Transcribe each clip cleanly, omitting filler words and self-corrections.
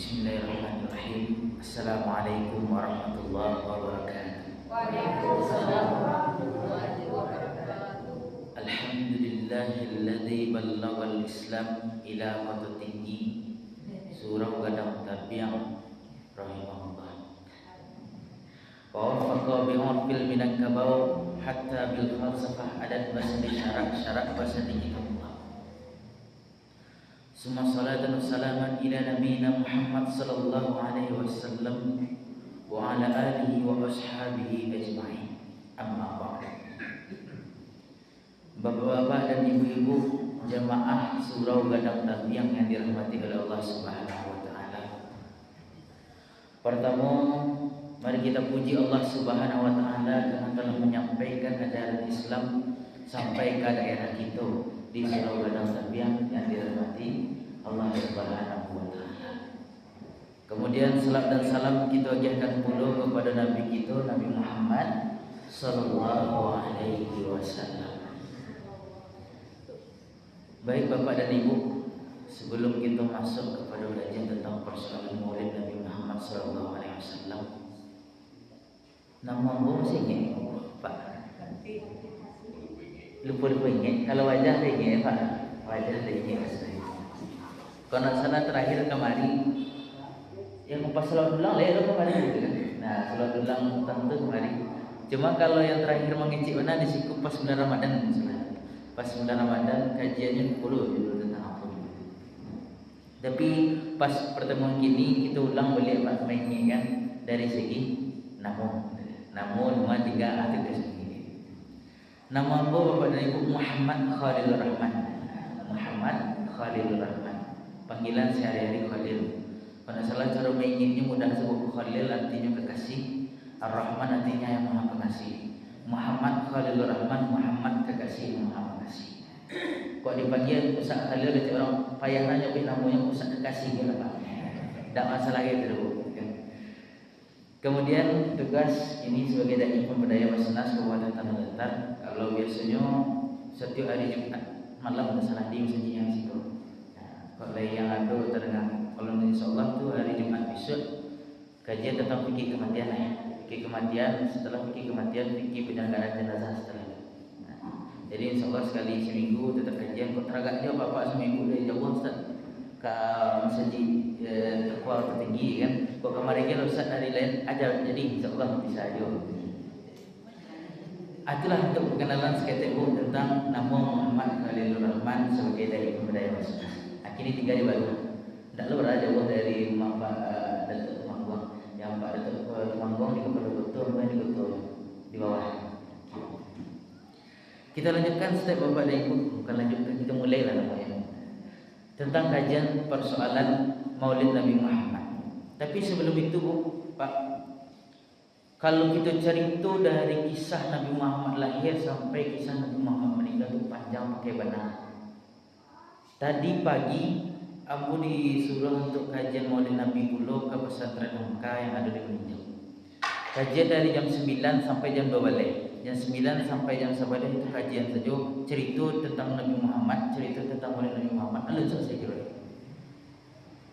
Bismillahirrahmanirrahim. Assalamualaikum warahmatullahi wabarakatuh. Waalaikumsalam warahmatullahi wabarakatuh. Alhamdulillahilladzi ballaghal Islam ila qatatinggi. Surah Gadang Tabi'ah rahimahullah. Wa wafaqa bi'urfil minakabaw hatta bil falsafah adat bahasa syarak bahasa digital. Summa salatan wa salaman ila nabiyina Muhammad sallallahu alaihi wasallam wa ala alihi wa ashabihi ajma'in. Amma ba'd. Bapak-bapak dan ibu-ibu jamaah surau Gadang Tabi'ah yang dirahmati oleh Allah Subhanahu wa taala. Pertama, mari kita puji Allah Subhanahu wa taala karena telah menyampaikan ajaran Islam sampai ke daerah kita di surau Gadang Tabi'ah yang dirahmati Allah Subhanahu wa taala. Kemudian salam dan salam kita ajarkan pula kepada Nabi kita Nabi Muhammad sallallahu alaihi wasallam. Baik Bapak dan Ibu, sebelum kita masuk kepada kajian tentang persoalan Maulid Nabi Muhammad sallallahu alaihi wasallam, nama Anda masih ingat Pak? Lupa ingat. Kalau wajah dia ingat Pak. Wajah dia ingat. Kalau salah terakhir kemarin yang pas salat ulang lain kemarin gitu kan. Nah, salat ulang tentu kemarin. Cuma kalau yang terakhir mengicip mana di siku pas bulan Ramadan misalnya. Pas bulan Ramadan kajiannya 10 dulu tentang apa. Tapi pas pertemuan kini kita ulang balik Pak mainnya kan dari segi namun cuma 3 arti sendiri. Nama Bapak dan Ibu Muhammad Khalilur Rahman. Muhammad Khalilur Rahman. Panggilan sehari-hari Khalil. Pada salah cara menginginnya mudah sebut Khalil artinya kekasih, Ar-Rahman artinya yang Maha Pengasih. Muhammad Khalilur Rahman, Muhammad kekasih yang Maha Pengasih. Kok dipanggil Ustaz Khalil ada orang payah nanya namanya Ustaz kekasih gitu Pak. Tak masalah itu. Kemudian tugas ini sebagai dai pemberdaya Basnas Kabupaten Tanah Datar. Kalau biasanya setiap hari Jumat malam ada salah di masjid yang situ. Kalau yang ada terdengar, kalau insyaallah tu hari Jumat besok kajian tentang fikih kematian fikih kematian, setelah fikih kematian fikih penyelenggaraan jenazah setelah. Jadi insyaallah sekali seminggu tetap kajian. Kok teragaknya bapak seminggu dari jauh Ustaz ke masjid terkuat tertinggi kan. Kok kemarin kan Ustaz dari lain ajar, jadi insyaallah bisa aja. Itulah untuk perkenalan seketik tentang nama Muhammad Khalilur Rahman sebagai dai pemberdaya Basnas. Kini tinggal di Bandung. Tidak luar jauh dari Datuk Temanggung. Yang Pak Datuk Temanggung di Kota Betul, di Kota di bawah. Kita lanjutkan step Bapak dan Ibu. Bukan lanjutkan, kita mulailah namanya. Tentang kajian persoalan Maulid Nabi Muhammad. Tapi sebelum itu Bu, Pak, kalau kita cerita dari kisah Nabi Muhammad lahir sampai kisah Nabi Muhammad meninggal itu panjang pakai benar. Tadi pagi aku disuruh untuk kajian Maulid Nabi dulu ke pesantren Hamka yang ada di Meninjau. Kajian dari jam 9 sampai jam 2 balik. Jam 9 sampai jam 1 balik itu kajian saja, cerita tentang Nabi Muhammad, cerita tentang Maulid Nabi Muhammad. Lalu selesai kira.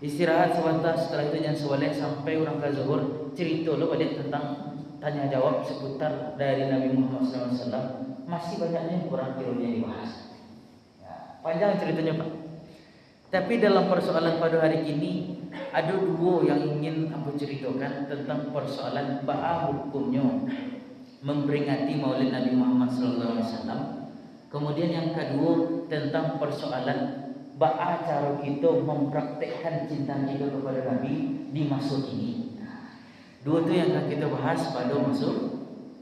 Istirahat sebentar, setelah itu jam 1 balik sampai orang ke zuhur, cerita lo balik tentang tanya jawab seputar dari Nabi Muhammad SAW. Masih banyaknya orang kiranya dibahas. Panjang ceritanya Pak. Tapi dalam persoalan pada hari ini ada dua yang ingin aku ceritakan tentang persoalan ba'a hukumnya memperingati Maulid Nabi Muhammad SAW. Kemudian yang kedua tentang persoalan ba'a cara kita mempraktekkan cinta kita kepada Nabi di masa kini. Dua itu yang akan kita bahas pada masa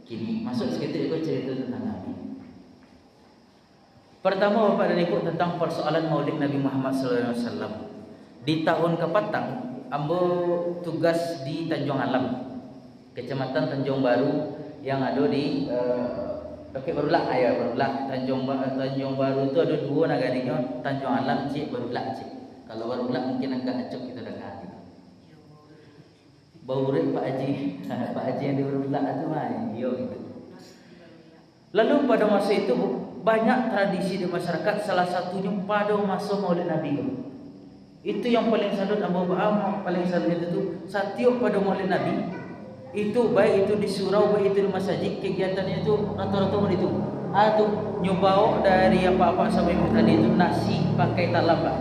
kini. Masuk sekitar ikut cerita tentang Nabi. Pertama Bapak dan Ibu tentang persoalan Maulid Nabi Muhammad SAW. Di tahun kepatang, ambo tugas di Tanjung Alam, Kecamatan Tanjung Baru yang ada di Barulak ya, Barulak. Tanjung Baru itu ada dua nagarinya, Tanjung Alam, Cik, Barulak, Cik. Kalau Barulak mungkin agak acuk kita dengar. Baurit Pak Haji, Pak Haji yang di Barulak itu mah, yo gitu. Lalu pada masa itu banyak tradisi di masyarakat, salah satunya pada masa Maulid Nabi. Itu yang paling salut Abu Bakar, paling salut itu setiap pada maulid Nabi. Itu baik itu di surau, baik itu di masjid, kegiatannya itu rata-rata itu. Tuh nyobao dari apa-apa sampai tadi itu nasi pakai talam, Pak.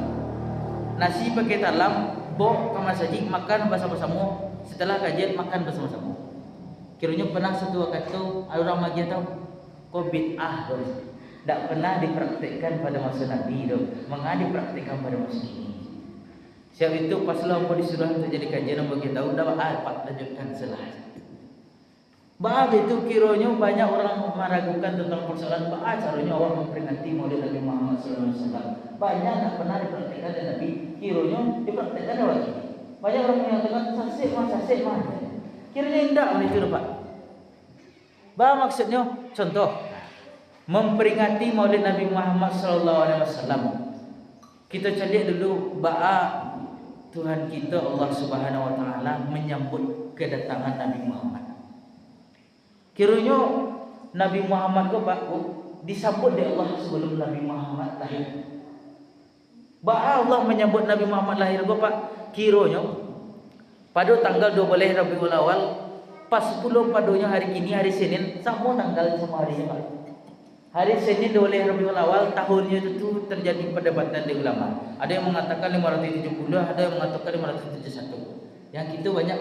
Nasi pakai talam, bawa ke masjid, makan bersama-sama. Setelah kajian makan bersama-sama. Kiranya pernah satu waktu itu orang magi tahu kok bid'ah doh. Tak pernah dipraktikkan pada masa Nabi doh. Mengapa dipraktikkan pada masa ini? Siap itu pas lampu disuruh untuk jadi kajian bagi tahu dah Pak lanjutkan selah. Bab itu kiranya banyak orang meragukan tentang persoalan caranya orang memperingati Maulid Nabi Muhammad SAW. Banyak tak pernah dipraktikkan oleh Nabi, kiranya dipraktikkan oleh Nabi. Banyak orang yang mengatakan sasik mah. Kiranya indah itu Pak. Bah maksudnya contoh memperingati Maulid Nabi Muhammad SAW. Kita cari dulu Tuhan kita Allah Subhanahu Wa Taala menyambut kedatangan Nabi Muhammad. Kiranya Nabi Muhammad disambut oleh Allah sebelum Nabi Muhammad lahir. Allah menyambut Nabi Muhammad lahir Pak. Kiranya pada tanggal 12 Rabiul Awal pas 10 padunya hari ini hari Senin sama tanggal sama hari Pak. Hari Senin 12 Rabiul Awal tahunnya itu terjadi perdebatan di ulama. Ada yang mengatakan 570, ada yang mengatakan 571. Yang kita banyak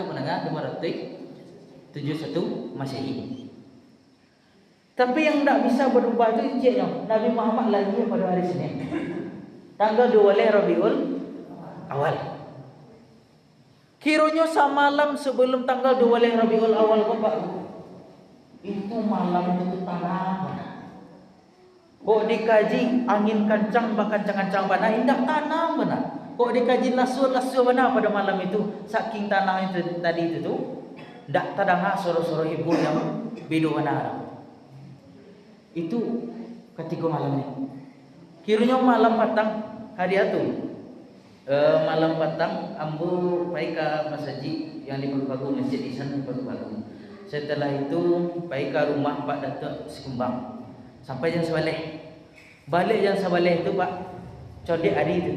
mendengar 571 Masehi. Tapi yang tak bisa berubah itu ceknya Nabi Muhammad lahir pada hari Senin tanggal 12 Rabiul Awal. Kiranya semalam sebelum tanggal 12 Rabiul Awal Bapak, itu malam itu tanah. Kok dikaji angin kencang kencang benar, indah tanah benar. Kok dikaji lasur benar pada malam itu, saking tanah itu tadi itu tuh ndak terdengar suara-suara ibu yang bedo benar. Itu ketika malam ini. Kiranya malam patang hari itu. Malam patang ambu pai ke masjid yang di Pagu Masjid Ihsan di Pagu. Setelah itu pai ke rumah Pak Datuk Sekembang. Sampai jam 11. Balik jam 11 itu Pak. Codek hari itu.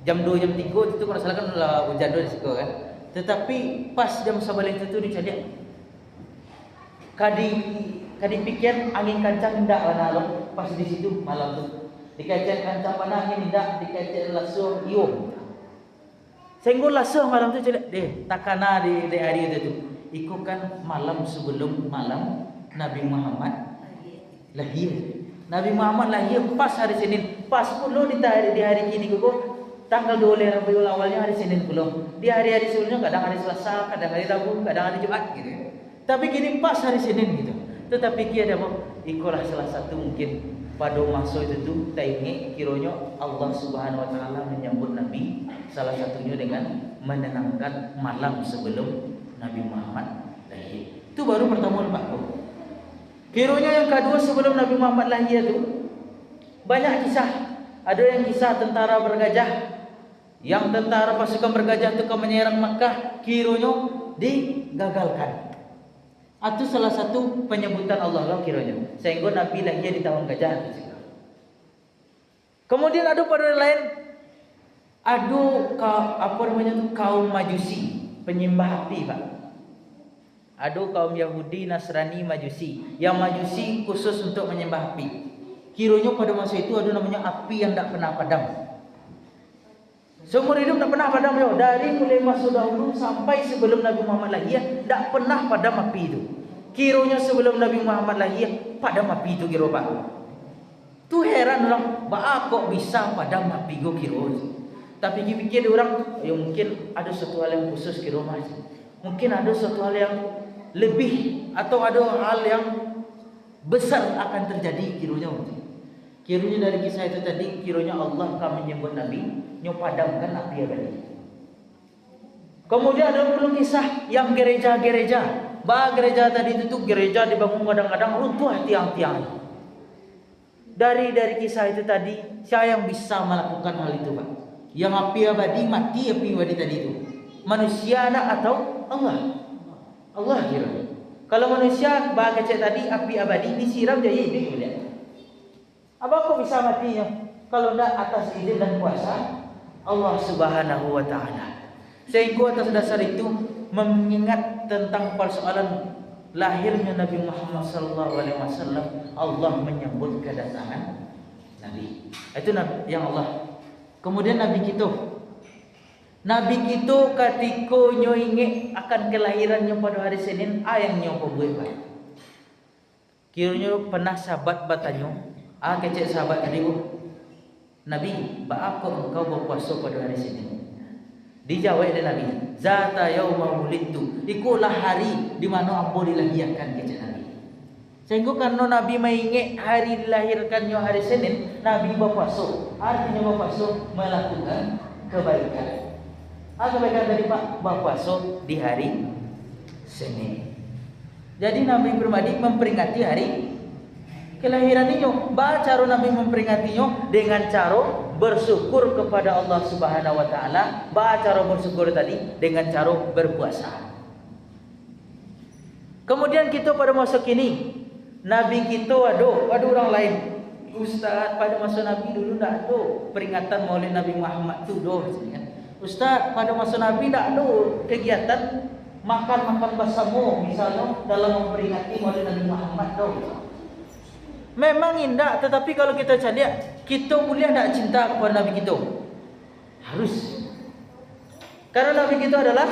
Jam 2 jam 3 itu kalau salah kan hujan di situ kan. Tetapi pas jam 11 itu dicodek. Kadi pikir angin kencang ndak mana pas di situ malam tu. Dikaitkan kancang panah angin ndak dikaitkan lasur iyo. Senggol lasur malam tu deh takana di hari itu tu. Ikut kan malam sebelum malam Nabi Muhammad lahir. Nabi Muhammad lahir pas hari Senin. Pas pula di hari kini kok tanggal 12 Rabiul Awalnya hari Senin belum. Di hari-hari sebelumnya kadang hari Selasa, kadang hari Rabu, kadang hari Jumat gitu. Tapi kini pas hari Senin gitu. Tetapi kia ada ikulah salah satu mungkin pada masa itu tu taingi kiranya Allah Subhanahu Wa Taala menyambut Nabi salah satunya dengan menenangkan malam sebelum Nabi Muhammad lahir. Itu baru pertemuan Pak. Kiranya yang kedua sebelum Nabi Muhammad lahir tu banyak kisah. Ada yang kisah tentara bergajah. Yang tentara pasukan bergajah itu ke menyerang Makkah, kiranya digagalkan. Itu salah satu penyebutan Allah lah kiranya. Sehingga Nabi lahir di tahun gajah. Kemudian ada pada lain, ada kaum Majusi, penyembah api Pak. Ada kaum Yahudi, Nasrani, Majusi. Yang Majusi khusus untuk menyembah api. Kiranya pada masa itu ada namanya api yang tak pernah padam. Seumur hidup tak pernah padam ya. Dari mulai masa dahulu sampai sebelum Nabi Muhammad lahir, tak pernah padam api itu. Kiranya sebelum Nabi Muhammad lahir, padam api itu kira Pak. Tu heran orang, kok bisa padam api itu kira. Tapi pikir orang, ya mungkin ada sesuatu hal yang khusus kira Mas. Mungkin ada sesuatu hal yang lebih atau ada hal yang besar akan terjadi kiranya. Kiranya dari kisah itu tadi, kiranya Allah akan menyebut Nabi padamkan api tadi. Kemudian ada pula kisah yang gereja-gereja. Gereja tadi itu gereja dibangun kadang-kadang runtuh tiang-tiang. Dari kisah itu tadi, siapa yang bisa melakukan hal itu Pak? Yang api abadi mati api abadi tadi itu. Manusia atau Allah? Allah kira. Kalau manusia kecil tadi api abadi disiram jadi hidup. Apa kok bisa matinya? Kalau tidak atas izin dan kuasa Allah Subhanahu wa taala. Sehingga atas dasar itu mengingat tentang persoalan lahirnya Nabi Muhammad sallallahu alaihi wasallam, Allah menyebut kedatangan Nabi. Itu yang Allah. Kemudian Nabi kita ketika nyo ingat akan kelahirannya pada hari Senin, yang nyo buat. Kiranya pernah sahabat bertanya, kecek sahabat tadi, Nabi, apa engkau berpuasa pada hari Senin? Dijawab oleh Nabi, zata yauma wulidtu, ikulah hari di mana ambo dilahirkan, kecek Nabi. Sehingga karena Nabi mengingat hari dilahirkannya hari Senin, Nabi berpuasa. Artinya berpuasa melakukan kebaikan. Kebaikan tadi Pak, berpuasa di hari Senin. Jadi Nabi pribadi memperingati hari kelahirannya. Cara Nabi memperingatinya dengan cara bersyukur kepada Allah Subhanahu wa taala. Cara bersyukur tadi dengan cara berpuasa. Kemudian kita pada masa kini, Nabi kita ada orang lain. Ustaz, pada masa Nabi dulu tak ada peringatan Maulid Nabi Muhammad tu doh. Ustaz, pada masa Nabi tak ada kegiatan makan bersama misalnya dalam memperingati Maulid Nabi Muhammad doh. Memang indah, tetapi kalau kita cari, kita boleh tak cinta kepada Nabi kita? Harus. Karena Nabi kita adalah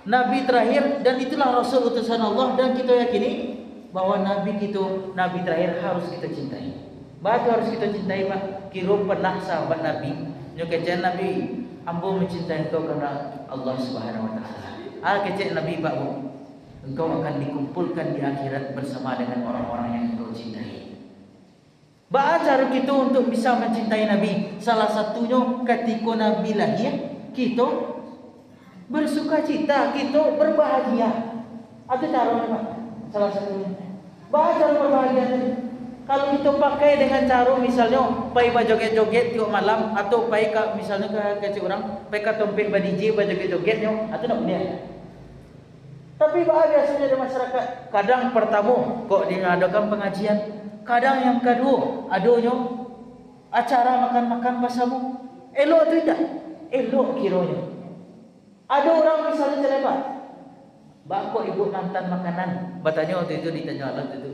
Nabi terakhir dan itulah Rasul utusan Allah, dan kita yakini bahwa Nabi kita, Nabi terakhir harus kita cintai. Batu harus kita cintai Pak. Kira pernah sahabat Nabi nyokecen Nabi, ambo mencintai engkau karena Allah Subhanahu wa taala. Kecek Nabi Pak, engkau akan dikumpulkan di akhirat bersama dengan orang-orang yang engkau cintai. Cara kita untuk bisa mencintai Nabi, salah satunya ketika Nabi lahir, kita bersuka cita, kita berbahagia. Itu caranya Pak, salah satunya. Cara berbahagia tadi. Kalau kita pakai dengan cara misalnya pai bajoget-joget tiap malam, atau pai misalnya ke orang pai tompek badije bajoget-jogetnya, atau tak boleh. Tapi biasanya di masyarakat, kadang pertama kok diadakan pengajian, kadang yang kedua adanya acara makan-makan bersama. Elok tu tidak? Elok kiranya. Ada orang misalnya celebat, kok ibu mantan makanan. Bertanya waktu itu, ditanya Allah itu,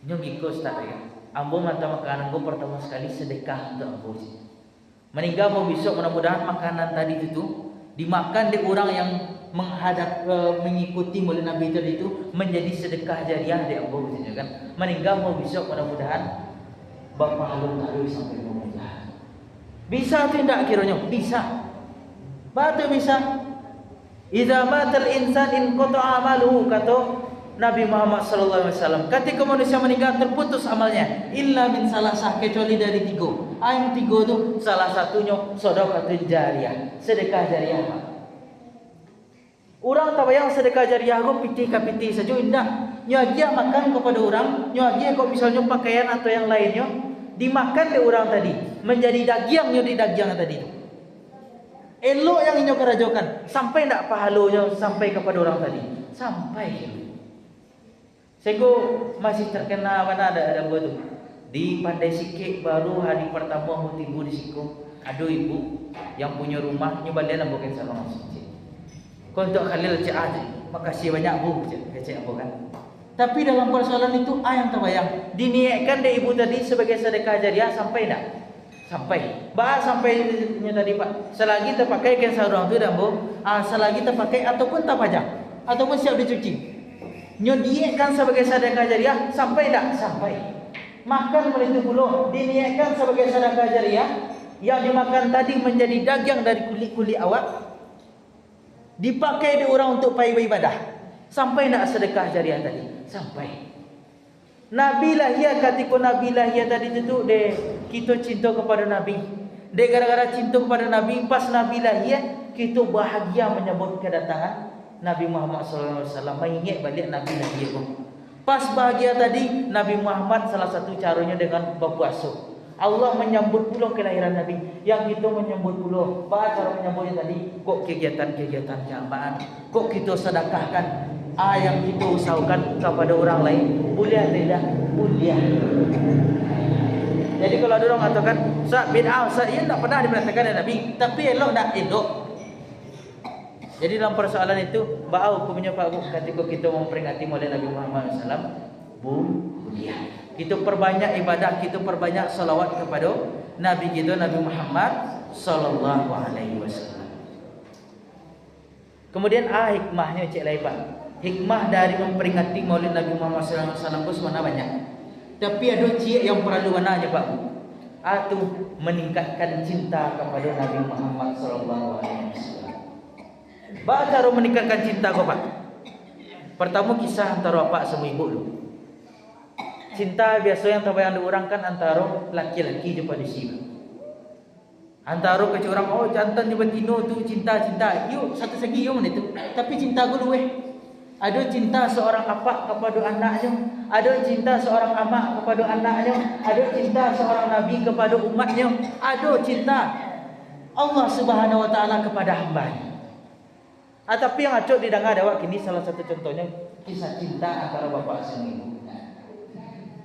nyong Ustaz ya, ambo mantan makanan gue pertama sekali sedekah untuk ambo. Meninggal mau besok, mudah-mudahan makanan tadi itu dimakan di orang yang mengikuti Maulid Nabi tadi itu menjadi sedekah jariah di ambo kan. Meninggal mau besok, mudah-mudahan bapak alun tak sampai mudah. Bisa tidak kiranya? Bisa. Batu bisa. Idza matal insan in qata'a amaluhu, kata Nabi Muhammad sallallahu alaihi wasallam. Ketika manusia meninggal terputus amalnya, illa min salasah, kecuali dari 3. Yang 3 itu salah satunya sedekah jariah, sedekah jariah. Orang tak bayang sedekah jariah kok piti saja indah. Nyagia makan kepada orang, nyagia kok misalnya pakaian atau yang lainnya dimakan oleh orang tadi, menjadi dagingnya di daging tadi itu. Elok yang inyo kerajokan, sampai tak pahalanya sampai kepada orang tadi? Sampai. Sehingga masih terkena mana ada buat tu. Di Pandai Sikit baru hari pertama mau tiba di siku, ada ibu yang punya rumah nyobalia nak bukan sarung masjid. Kau untuk Khalil cak, makasih banyak bu, cak apa kan. Tapi dalam persoalan itu yang terbayang, diniatkan dari ibu tadi sebagai sedekah jariah, sampai tak? Sampai. Sampainya tadi Pak. Selagi terpakai kain sarung tu dan bu, selagi terpakai ataupun tak pajak, ataupun siap dicuci. Nyodiakan sebagai sedekah jariah, sampai tak? Sampai. Makan melitu pula diniatkan sebagai sedekah jariah, yang dimakan tadi menjadi daging dari kulit-kulit awak, dipakai di orang untuk pergi beribadah. Sampai tak sedekah jariah tadi? Sampai. Nabi lahir, ketika Nabi lahir tadi itu kita cinta kepada Nabi. Gara-gara cinta kepada Nabi, pas Nabi lahir, kita bahagia menyambut kedatangan Nabi Muhammad SAW. Mengingat balik Nabi lahir. Pas bahagia tadi, Nabi Muhammad salah satu caranya dengan berpuasa. Allah menyambut pula kelahiran Nabi. Yang kita menyambut pula, cara menyambutnya tadi, kok kegiatan-kegiatan jamaah, kok kita sedekahkan yang kita usahakan kepada orang lain. Boleh tidak? Boleh. Jadi kalau ada orang mengatakan bid'ah, ia tidak pernah diperintahkan oleh Nabi, tapi elok tak elok. Jadi dalam persoalan itu, bau hukumnya Pak Bu ketika kita memperingati Maulid Nabi Muhammad SAW, boleh. Kita perbanyak ibadah, kita perbanyak salawat kepada Nabi kita Nabi Muhammad sallallahu alaihi wasallam. Kemudian hikmahnya cik lai Pak. Hikmah dari memperingati Maulid Nabi Muhammad sallallahu alaihi wasallam itu sebenarnya banyak. Tapi ada cik yang perlu warnanya Pak Bu. Itu meningkatkan cinta kepada Nabi Muhammad sallallahu alaihi wasallam. Bagaimana cara meningkatkan cinta kau Pak? Pertama kisah antara bapak sama ibu dulu. Cinta biasa yang terbayang diorangkan antara laki-laki jumpa di sini. Antara kecil orang, oh jantan jumpa tino tu cinta-cinta. Yuk satu segi yuk itu. Tapi cinta gue luwe. Ada cinta seorang bapak kepada anaknya, ada cinta seorang amak kepada anaknya, ada cinta seorang nabi kepada umatnya, ada cinta Allah Subhanahu wa taala kepada hamba-Nya. Tapi yang acok didengar dewak kini salah satu contohnya kisah cinta antara bapak sama ibu.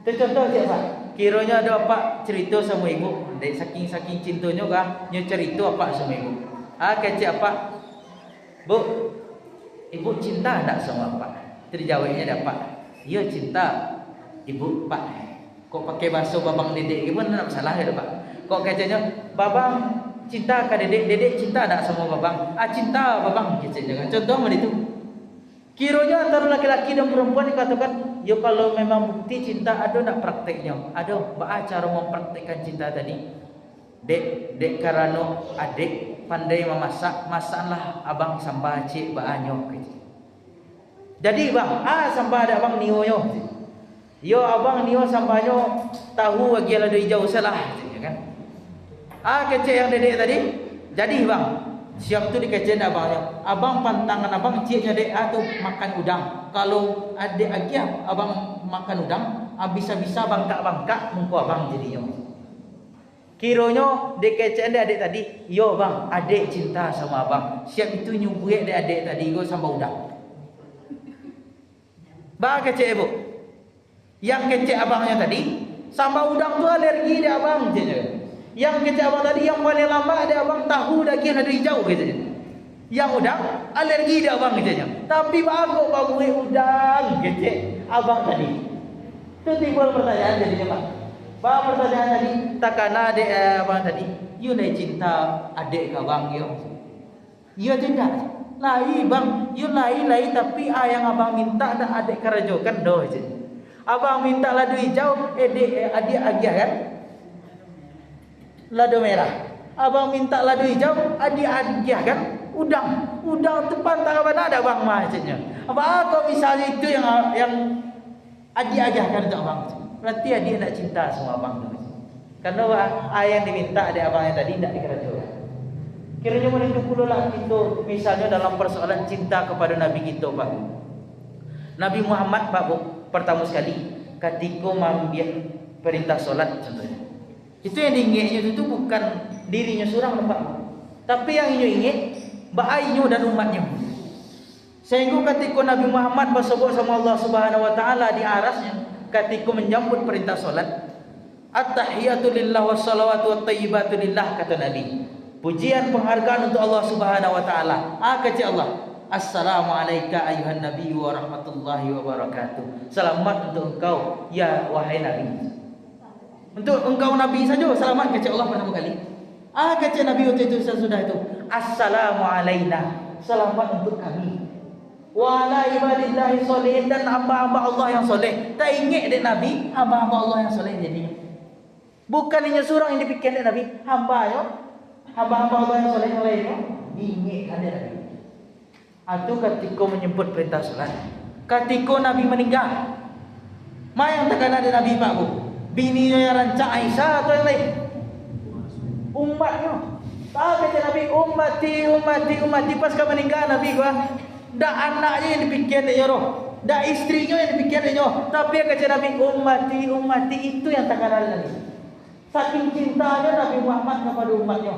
Itu contoh siapa? Kiranya ada bapak cerita sama ibu, dari saking cintanya kah, nya cerita bapak sama ibu. Kecik apa? Bu, ibu cinta tak sama bapak? Terjawabnya dapat. Iya cinta ibu pak. Kok pakai bahasa babang dedek gimana nak salah ya Pak? Kok keciknya babang cinta ke dedek cinta tak sama babang? Cinta babang kecik jangan. Contoh mana itu? Kiranya antara laki-laki dan perempuan dikatakan, ya kalau memang bukti cinta ada nak prakteknya. Ada bagaimana cara mempraktekkan cinta tadi? Dek karena adik pandai memasak, masaklah abang sambal cik baanyo. Jadi bang, sambal ada abang nio yo. Yo abang nio sambalnya tahu bagi ada hijau salah, kan? Kecik yang dedek tadi. Jadi bang, siap tu dikecek abangnya. Abang pantangan abang ciknya dek tu makan udang. Kalau adik lagi abang makan udang, bisa-bisa bangkak-bangkak muka abang jadinya. Kiranya dikecek adik tadi, yo bang, adik cinta sama abang. Siap itu nyubuh adik tadi go sama udang. Bah kecek ibu. Yang kecek abangnya tadi sama udang tu alergi dia abang je. Yang kecek abang tadi yang paling lama dia abang tahu daging ada hijau gitu. Yang udang alergi dia abang gitu. Tapi bagus bagus udang kecek abang tadi. Itu timbul pertanyaan jadinya Pak. Pak pertanyaan tadi takana adik abang tadi, you nak cinta adik ke abang yo? Ya tidak. Lai bang, you lai tapi yang abang minta dah adik kerajokan doh je. Abang minta ladu hijau, adik agia kan? Ladu merah. Abang minta ladu hijau, adik agia kan? Udang tepan tak mana ada bang macamnya. Apa kau misalnya itu yang adik agia kan untuk abang? Berarti adik nak cinta sama abang tu. Karena yang diminta adik abangnya tadi tidak dikerajokan. Kiranya menunjuk pula lah kita misalnya dalam persoalan cinta kepada Nabi kita Pak. Nabi Muhammad Pak Bu, pertama sekali ketika mengambil perintah solat contohnya. Itu yang diingatnya itu bukan dirinya seorang Pak Bu. Tapi yang ingat ba'ainya dan umatnya. Sehingga ketika Nabi Muhammad bersebut sama Allah Subhanahu wa taala di arasnya ketika menyambut perintah solat, at-tahiyatu lillah wassalawatu wattayyibatu lillah kata Nabi. Pujian penghargaan untuk Allah Subhanahu wa taala. Kata Allah, Assalamualaikum ayuhan nabi wa rahmatullahi wa barakatuh. Selamat untuk engkau ya wahai nabi. Untuk engkau nabi saja selamat kata Allah pertama kali. Kata Nabi waktu itu sesudah itu, Assalamualaikum. Selamat untuk kami. Wa ala ibadillahi sholihin dan hamba-hamba Allah yang soleh. Tak ingat dek Nabi, hamba-hamba Allah yang soleh jadinya. Bukan hanya seorang yang dipikir dek Nabi, hamba-hamba Allah yang soleh yang lainnya ingat ada Nabi. Itu ketika menyebut perintah salat. Ketika Nabi meninggal, mana yang tekan ada Nabi Pak Bu? Bininya yang rancak Aisyah atau yang lain? Umatnya. Tahu kata Nabi, ummati pasca meninggal Nabi gua. Dak anaknya yang dipikir dia roh, dak istrinya yang dipikir dia roh. Tapi kata Nabi, ummati itu yang tekan ada Nabi. Saking cintanya Nabi Muhammad kepada umatnya.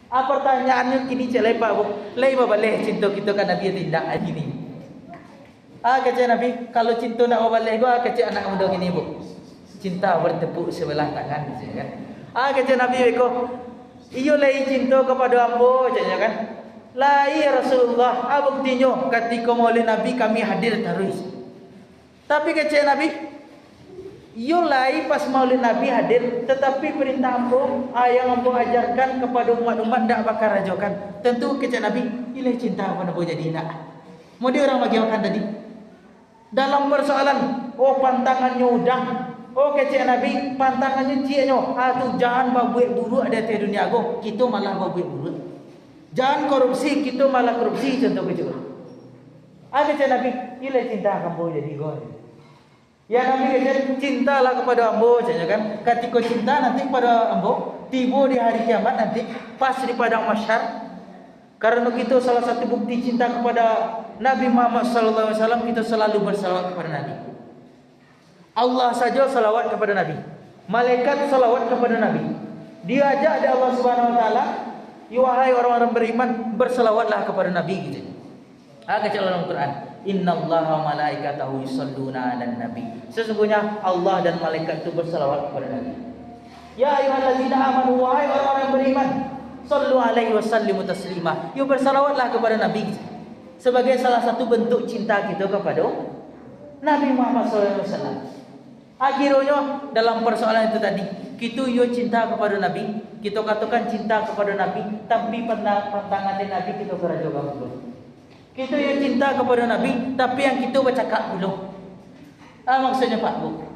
Pertanyaannya kini celai Pak Bu, lei boleh cinta kita kan Nabi tindak gini. Kata Nabi, kalau cinta nak boleh gua kata anak muda gini Bu. cinta bertepuk sebelah tangan kan. Kata Nabi beko, iyo lai cinta kepada ambo kan. Lai Rasulullah, buktinya ketika maulid Nabi kami hadir terus. Tapi kata Nabi, iyo lai pas maulid Nabi hadir, tetapi perintah ambo yang ambo ajarkan kepada umat-umat tak bakal rajokan. Tentu kata Nabi, ilai cinta apa ambo jadi nak. Mau dia orang bagi makan tadi. Dalam persoalan, pantangannya udang. Kecik Nabi, pantangannya cieknya. Tu jangan babuik buruk ada di dunia aku. Kita malah babuik buruk. Jangan korupsi, kita malah korupsi. Contoh kecik. Kecik Nabi, ila cinta kamu jadi gol. Ya Nabi kecik, cintalah kepada ambo. Kan? Ketika cinta nanti pada ambo, tiba di hari kiamat nanti, pas di padang mahsyar. Karena kita salah satu bukti cinta kepada Nabi Muhammad SAW, kita selalu bersalawat kepada Nabi. Allah saja salawat kepada Nabi. Malaikat salawat kepada Nabi. Diajak oleh Allah Subhanahu Wa Taala, wahai orang-orang beriman, bersalawatlah kepada Nabi. Gitu. Kata dalam Quran, Inna Allah wa malaikatahu yusalluna 'alan nabi. Sesungguhnya Allah dan malaikat itu bersalawat kepada Nabi. Ya ayyuhallazina amanu, wahai orang-orang beriman, sallu alaihi wasallimu taslima. You bersalawatlah kepada Nabi sebagai salah satu bentuk cinta kita kepada Nabi Muhammad SAW. Akhirnya dalam persoalan itu tadi, kita yo cinta kepada Nabi, kita katakan cinta kepada Nabi, tapi pantangan Nabi kita kerajokan dulu. Kita yo cinta kepada Nabi, tapi yang kita bercakap dulu. Maksudnya Pak Bu,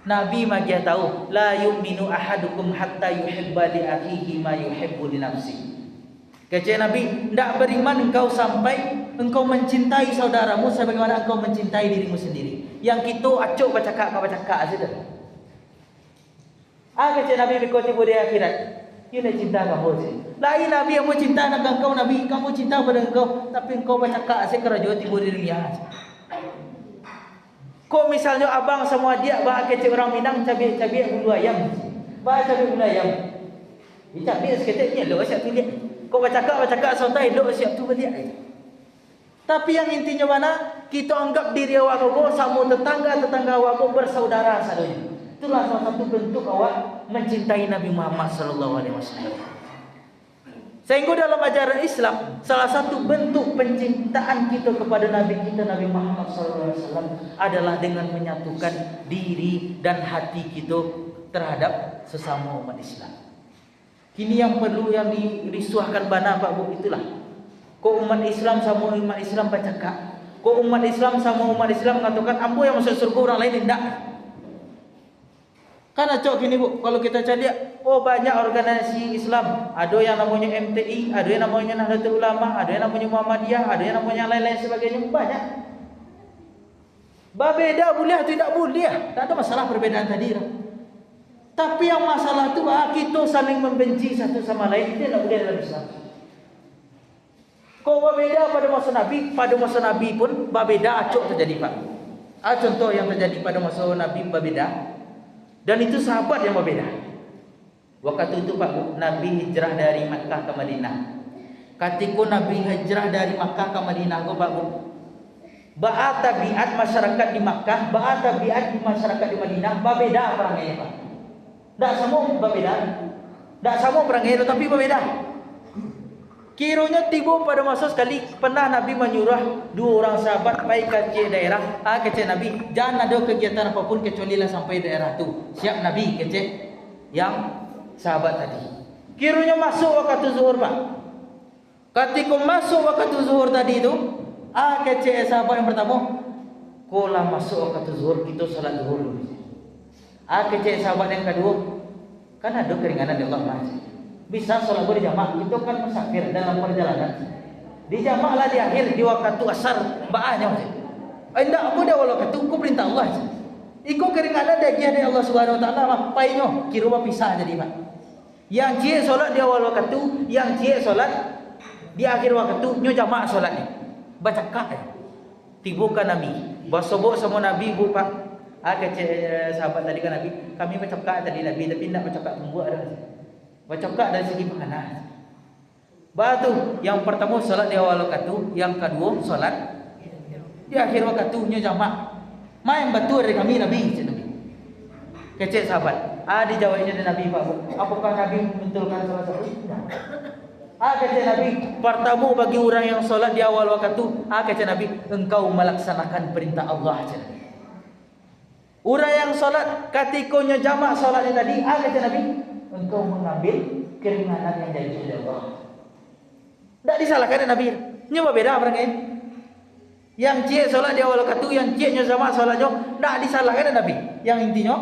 Nabi magi tahu, la yu'minu ahadukum hatta yuhibba li akhihi ma yuhibbu li nafsihi. Kata Nabi, tidak beriman engkau sampai engkau mencintai saudaramu sebagaimana engkau mencintai dirimu sendiri. Yang kita acuk bercakap saja. Kata Nabi biko tiba di akhirat, you nak cinta kamu sih. Lain Nabi yang mau cinta nak engkau Nabi, kamu cinta pada engkau, tapi engkau bercakap asyik kerja tiba di dunia. Kok misalnya abang sama dia bah kecil orang Minang cabai bulu ayam. Bah cabai bulu ayam. Dia cabai seketiknya lo siap tu lihat. Kau bercakap santai lo siap tu lihat. Tapi yang intinya mana? Kita anggap diri awak kau sama tetangga awak kau bersaudara saudara. Itulah salah satu bentuk awak mencintai Nabi Muhammad sallallahu alaihi wasallam. Sehingga dalam ajaran Islam, salah satu bentuk pencintaan kita kepada Nabi kita Nabi Muhammad SAW adalah dengan menyatukan diri dan hati kita terhadap sesama umat Islam. Kini yang perlu yang dirisuahkan bana Pak Bu itulah. Kok umat Islam sama umat Islam bercakap? Kok umat Islam sama umat Islam mengatakan ambo yang masuk surga orang lain tidak? Karena cok gini Bu, kalau kita cari banyak organisasi Islam, ada yang namanya MTI, ada yang namanya Nahdlatul Ulama, ada yang namanya Muhammadiyah, ada yang namanya lain-lain sebagainya, banyak. Berbeda boleh atau tidak boleh, tak ada masalah perbedaan tadi. Tapi yang masalah itu kita saling membenci satu sama lain, itu tidak boleh dalam Islam. Kau berbeda pada masa Nabi pun berbeda acok terjadi Pak. Contoh yang terjadi pada masa Nabi berbeda. Dan itu sahabat yang berbeda. Waktu itu Pak, Nabi hijrah dari Makkah ke Madinah. Ketika Nabi hijrah dari Makkah ke Madinah, Pak, tabiat masyarakat di Makkah, tabiat di masyarakat di Madinah berbeda perangai Pak. Tak sama berbeda. Tak sama perangai tapi berbeda. Kiranya tiba pada masa sekali pernah Nabi menyuruh dua orang sahabat baik ke daerah. Kata Nabi, jangan ada kegiatan apapun kecuali sampai daerah tu. Siap Nabi kata yang sahabat tadi. Kiranya masuk waktu zuhur Pak. Ketika masuk waktu zuhur tadi itu, kata sahabat yang pertama, kolah masuk waktu zuhur kita salat zuhur dulu. Kata sahabat yang kedua, kan ada keringanan di Allah Maha. Bisa sholat berjamaah, itu kan musafir dalam perjalanan. Dijamaahlah di akhir di waktu asar baahnya. Endak aku dah walau waktu ku perintah Allah. Iku keringanan dari Allah Subhanahu Wa Taala painya kira pisah jadi Pak. Yang dia sholat di awal waktu, yang dia sholat di akhir waktu, nyo jamaah sholatnya. Baca kah? Tibukan Nabi. Basobok sama Nabi bu Pak. Kata sahabat tadi kan Nabi, kami baca kah tadi Nabi tapi tidak baca kah tunggu ada. Bercakap dari segi makanan. Batu yang pertama solat di awal waktu, yang kedua solat di akhir waktunya jamaah. Main batu dari kami Nabi. Kecek sahabat. Dijawabnya dari Nabi Pak. Apakah Nabi membetulkan salat subuh? Tidak. Kata Nabi, pertama bagi orang yang solat di awal waktu, kata Nabi, engkau melaksanakan perintah Allah. Orang yang solat ketikanya jamak solatnya tadi, kata Nabi, engkau mengambil keringanan yang dari Allah. Tak disalahkan Nabi. Nyoba beda orang lain. Yang cik solat di awal waktu, yang ciknya jamak solatnya, tak disalahkan Nabi. Yang intinya,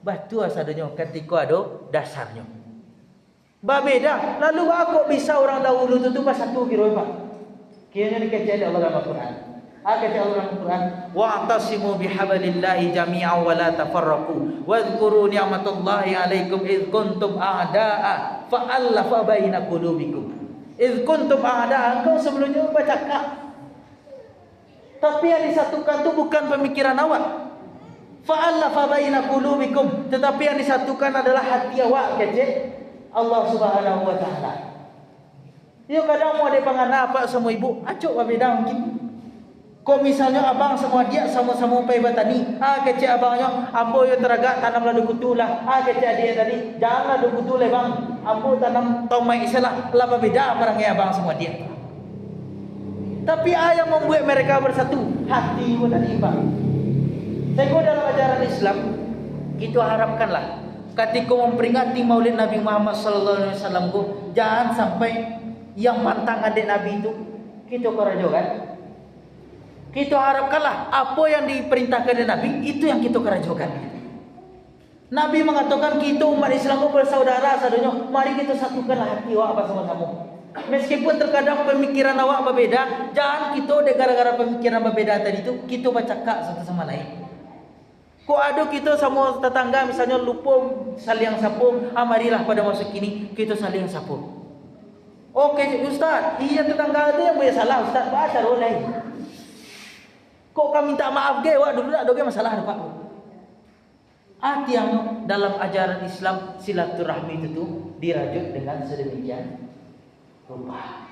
batu asadnya ketika ada dasarnya. Beda. Lalu kok bisa orang dahulu itu pas satu kira Pak. Kiranya dikecil Allah dalam Al-Quran. Kata Allah dalam Al-Quran, wa'tasimu bihablillahi jami'an wa la tafarraqu wadhkuru ni'matallahi 'alaikum id kuntum a'da'a fa'alafa baina qulubikum. Id kuntum a'da'a, engkau sebelumnya bercakap. Tapi yang disatukan itu bukan pemikiran awak. Fa'alafa baina qulubikum, tetapi yang disatukan adalah hati awak, kecil. Allah Subhanahu wa taala. Yo kadang mau ada pangana apa semua ibu, acok beda mungkin. Kok misalnya abang semua dia sama-sama pai batani, kecil abangnya, ambo yo teragak tanam ladu kutulah. Kecil dia tadi, jangan ladu kutul bang. Ambo tanam tomai isalah, laba beda barangnya abang semua dia. Tapi yang membuat mereka bersatu, hati pun tadi bang. Saya dalam ajaran Islam, kita harapkanlah ketika memperingati Maulid Nabi Muhammad sallallahu alaihi wasallam, jangan sampai yang pantang adik Nabi itu kita kerajokan. Kita harapkanlah apa yang diperintahkan oleh Nabi itu yang kita kerajokan. Nabi mengatakan kita umat Islam bersaudara saudara, mari kita satukanlah hati awak bersama-sama. Meskipun terkadang pemikiran awak berbeda, jangan kita gara-gara pemikiran berbeda tadi itu kita bercakap satu sama lain. Kok ada kita sama tetangga misalnya lupa saling sapu, marilah pada masa kini kita saling sapu. Oke Ustaz, iya tetangga ada yang boleh salah Ustaz, baca boleh. Kok kami minta maaf ge, wak dulu tak ada masalah Pak. Yang dalam ajaran Islam silaturahmi itu dirajut dengan sedemikian rupa.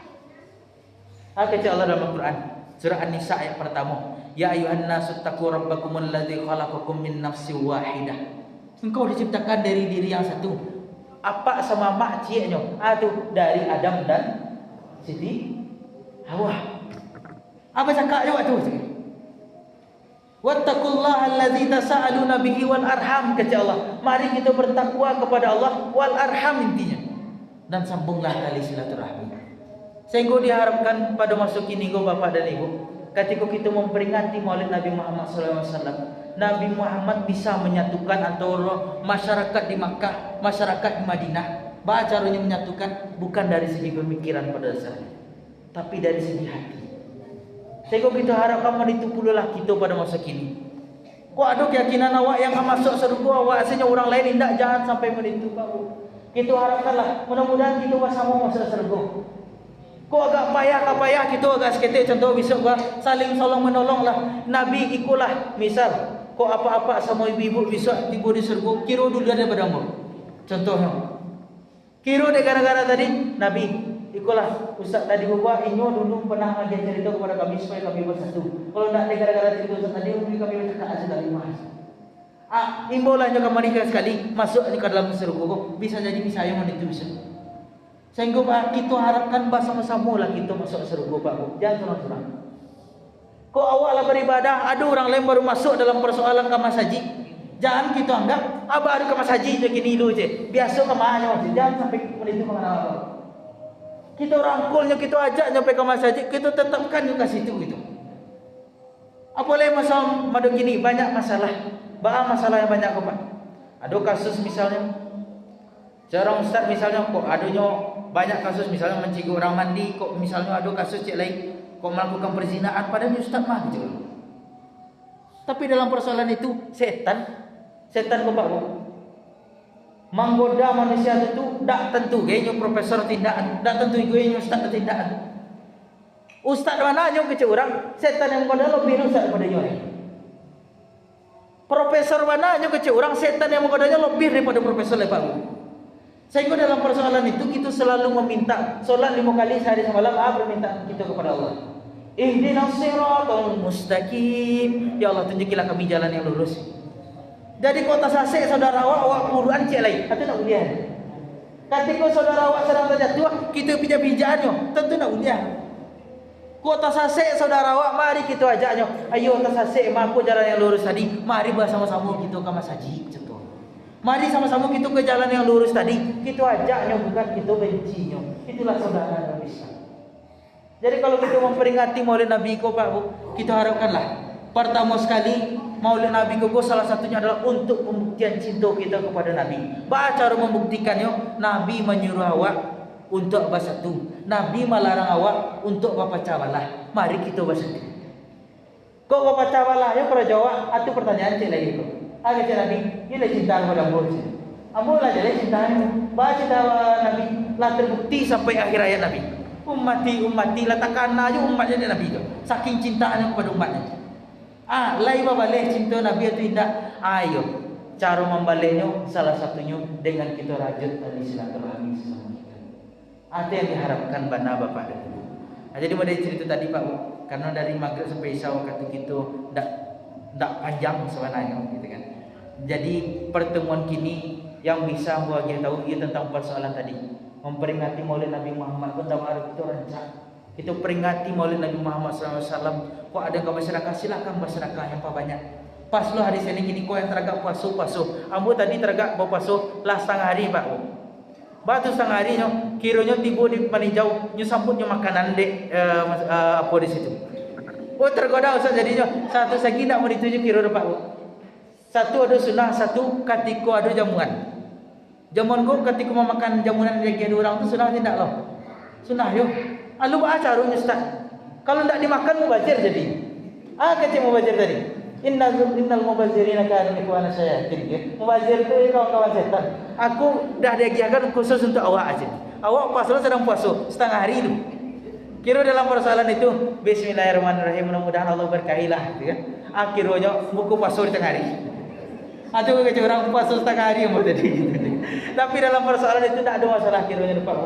Kata Allah dalam Al-Quran surah An-Nisa ayat pertama, ya ayuhan nasu taqu rabbakumul ladzi khalaqakum min nafsin wahidah. Engkau diciptakan dari diri yang satu. Apa sama mak ciknya? Itu dari Adam dan Siti Hawa. Apa cakapnya waktu itu? Wattaqullaha allazi tasaaluna bihi wal arham, kata Allah. Mari kita bertakwa kepada Allah wal arham intinya. Dan sambunglah tali silaturahmi. Sehingga diharapkan pada masa kini Bapak dan Ibu, ketika kita memperingati Maulid Nabi Muhammad SAW, Nabi Muhammad bisa menyatukan antara masyarakat di Makkah, masyarakat di Madinah. Bahwa caranya menyatukan bukan dari segi pemikiran pada dasarnya, tapi dari segi hati. Sehingga kita harapkan itu pululah kita pada masa kini. Kok ada keyakinan awak yang akan masuk surga, awak aslinya orang lain tidak, jangan sampai menipu kau. Kita harapkanlah mudah-mudahan kita bersama masuk surga. Kok agak payah kita agak seketik contoh besok saling tolong menolong lah. Nabi ikulah misal kok apa-apa sama ibu-ibu besok tiba di surga, kira dulu daripada umur. Contohnya kira deh gara-gara tadi Nabi ikulah Ustaz tadi gua inyo dulu pernah ngajar cerita kepada kami supaya kami bersatu. Kalau tidak deh gara-gara cerita Ustaz tadi mungkin kami bercakap sekali mas. Imbolahnya kembali sekali masuk ke dalam surga, bisa jadi bisa yang itu bisa. Sehingga kita harapkan bersama-sama lah kita masuk surga Pak. Jangan sorang-sorang. Kok awak lah beribadah, ada orang lain baru masuk dalam persoalan kamas haji. Jangan kita anggap baru kamas haji je kini dulu je. Biasa kemana masih. Jangan sampai itu kemana apa. Kita rangkulnya, kita ajak sampai kamas haji, kita tetapkan juga situ gitu. Apalagi masalah madu gini banyak masalah. Masalah yang banyak Pak. Ada kasus misalnya seorang ustaz misalnya kok adanya banyak kasus misalnya mencegah orang mandi, kok misalnya ada kasus cik lain kok melakukan perzinaan, padahal ustaz mah gitu. Tapi dalam persoalan itu setan Bapak menggoda manusia itu tak tentu gayanya profesor tindakan, tak tentu gayanya ustaz tindakan. Ustaz mana yang kecil orang, setan yang menggoda lebih ustaz daripada orang. Profesor mana yang kecil orang, setan yang menggodanya lebih daripada profesor lepak. Sehingga dalam persoalan itu kita selalu meminta solat 5 kali sehari semalam, permintaan kita kepada Allah. Ihdinas siratal mustaqim. Ya Allah tunjukilah kami jalan yang lurus. Jadi kota sasek saudara awak puruan cek lain. Itu nak uliah. Ketika saudara awak sedang terjatuh, kita pijak-pijaknya, tentu nak uliah. Kota sasek saudara awak, mari kita ajaknya. Ayo kota sasek mampu jalan yang lurus tadi. Mari bersama-sama kita ke masjid. Contoh. Mari sama-sama kita ke jalan yang lurus tadi. Kita ajaknya, bukan kita bencinya. Itulah saudara yang bisa. Jadi kalau kita memperingati Maulid Nabi ko Pak Bu, kita harapkanlah pertama sekali Maulid Nabi ko salah satunya adalah untuk pembuktian cinta kita kepada Nabi. Cara membuktikannya, Nabi menyuruh awak untuk bersatu. Nabi melarang awak untuk berpecah belah. Mari kita bersatu. Kok berpecah belah? Ya para jawab atau pertanyaan cik lagi kok. Ada cik Nabi, ini cinta kepada Ambo. Ambo lah jadi cintanya. Baca cinta Nabi lah terbukti sampai akhir ayat Nabi. Ummati letakkan aja umatnya Nabi itu. Saking cintanya kepada umatnya. Lain balik cinta Nabi itu tidak. Ayo, cara membaliknya salah satunya dengan kita rajut tali silaturahmi sama kita. Itu yang diharapkan bana bapak dan ibu. Jadi dari cerita tadi Pak, karena dari maghrib sampai isya waktu kita tidak panjang sebenarnya, gitu kan. Jadi pertemuan kini yang bisa buat kita tahu ia tentang persoalan tadi. Memperingati Maulid Nabi Muhammad pun harus kita rancang. Kita peringati Maulid Nabi Muhammad SAW. Kok ada ke masyarakat, silakan masyarakat yang banyak. Pas lo hari ini gini, kok yang teragak puasa. Ambo tadi teragak puasa lah setengah hari Pak. Batu setengah hari nyo, kiranya tiba di Panijau, nyo sambutnya makanan dek apa di situ. Oh tergoda usah jadinya satu segi nak mau dituju kira Pak. Satu ada sunnah, satu ketika ada jamuan. Jamuan kau ketika mau makan jamuan lagi ada orang tu sunnah tidak loh. Sunnah yo. Lu baca caranya Ustaz. Kalau tidak dimakan mubazir jadi. Kecil mubazir tadi. Innal mubazirina kanu ikhwana syayatin. Mubazir itu kawan-kawan setan. Aku dah diagiakan khusus untuk awak aja. Awak puasa sedang puasa setengah hari itu. Kira dalam persoalan itu bismillahirrahmanirrahim, mudah-mudahan Allah berkahilah gitu kan. Akhirnya buku puasa di tengah hari. Atau kecil orang puasa setengah hari yang tadi gitu. Tapi dalam persoalan itu tidak ada masalah kiranya Pak.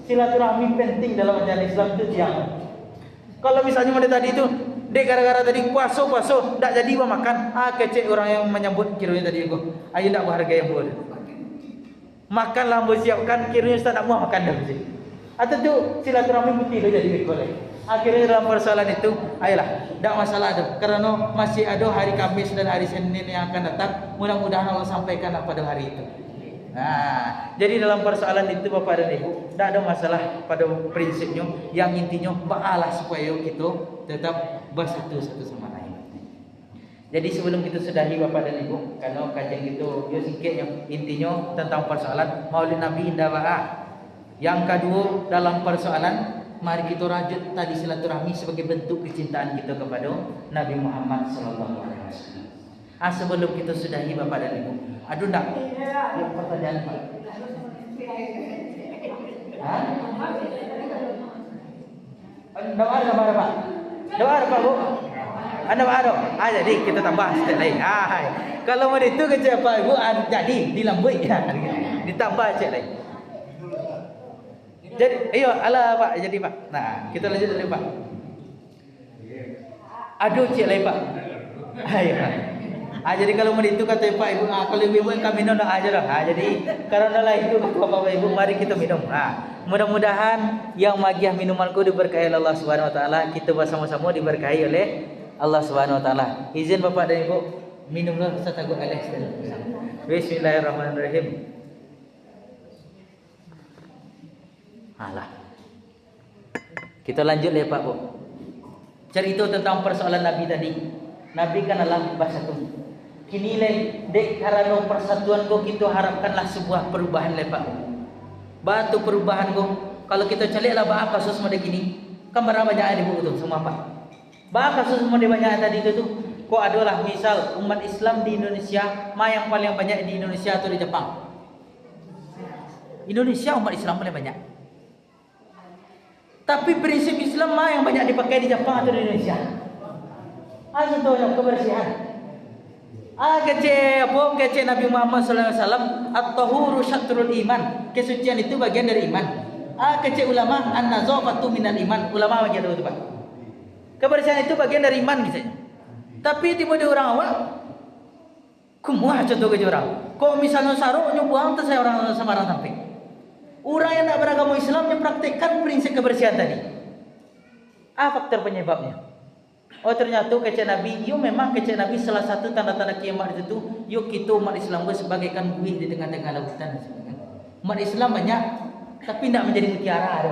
Silaturahmi penting dalam ajaran Islam itu jangan. Kalau misalnya pada tadi itu, dek gara-gara tadi puasa tidak jadi makan, kecil orang yang menyambut kiranya tadi itu. Ayo tidak menghargai yang boleh. Makanlah mau siapkan kiranya Ustaz tak mau makan dah mesti. Atau tu silaturahmi putih itu jadi boleh. Akhirnya dalam persoalan itu, ayolah, tidak masalah tu. Karena masih ada hari Kamis dan hari Senin yang akan datang. Mudah-mudahan Allah sampaikan pada hari itu. Jadi dalam persoalan itu Bapak dan Ibu, tidak ada masalah pada prinsipnya. Yang intinya baalah supaya kita tetap bersatu satu sama lain. Jadi sebelum kita sudahi Bapak dan Ibu, karena kajian itu dia sikit yang intinya tentang persoalan Maulid Nabi indah ba'a. Yang kedua dalam persoalan, mari kita rajut tadi silaturahmi sebagai bentuk kecintaan kita kepada Nabi Muhammad SAW. Sebelum kita sudahi Bapak dan Ibu, aduh nak yang pertanyaan Pak. Doa ada Pak? Doa ada Pak Bu? Anda ada? Jadi kita tambah step lain. Kalau mau itu kerja Pak Ibu jadi dilambui ya, ditambah cek lain. Jadi, ayo ala Pak, jadi Pak. Nah, kita lanjut dulu Pak. Aduh cek lain Pak. Ayo. Jadi kalau mau itu kata Pak Ibu, kalau ibu kami minum aja dah. Jadi karena lah itu Bapak Ibu, mari kita minum. Mudah-mudahan yang magiah minumanku diberkahi oleh Allah Subhanahu Wa Taala. Kita bersama-sama diberkahi oleh Allah Subhanahu Wa Taala. Izin Bapak dan Ibu minumlah satu alas. Bismillahirrahmanirrahim. Kita lanjut ya Pak Bu. Cerita tentang persoalan Nabi tadi. Nabi kan adalah bersatu. Kini dek karena persatuan go kita harapkanlah sebuah perubahan le Pak. Batu perubahan go. Kalau kita celiklah bah kasus mode gini, kan berapa banyak ibu itu semua Pak. Bah kasus mode banyak tadi itu tuh. Kok adalah misal umat Islam di Indonesia, yang paling banyak di Indonesia atau di Jepang? Indonesia umat Islam paling banyak. Tapi prinsip Islam yang banyak dipakai di Jepang atau di Indonesia? Contohnya kebersihan. Kece Nabi Muhammad SAW, at-tahuru syatrul iman. Kesucian itu bagian dari iman. Kece ulama, an-nazafatu minal iman. Ulama bagian dari itu Pak. Kebersihan itu bagian dari iman misalnya. Tapi tiba-tiba orang awam, Kumuah contoh ke orang. Kok misalnya sarungnya buang terus saya orang Semarang sampai. Orang yang tak beragama Islam yang praktekkan prinsip kebersihan tadi. Apa faktor penyebabnya? Oh ternyata kecek Nabi, yo memang kecek Nabi salah satu tanda-tanda kiamat itu yuk kita umat Islam sebagaikan buih di tengah-tengah lautan. Umat Islam banyak tapi tidak menjadi mutiara.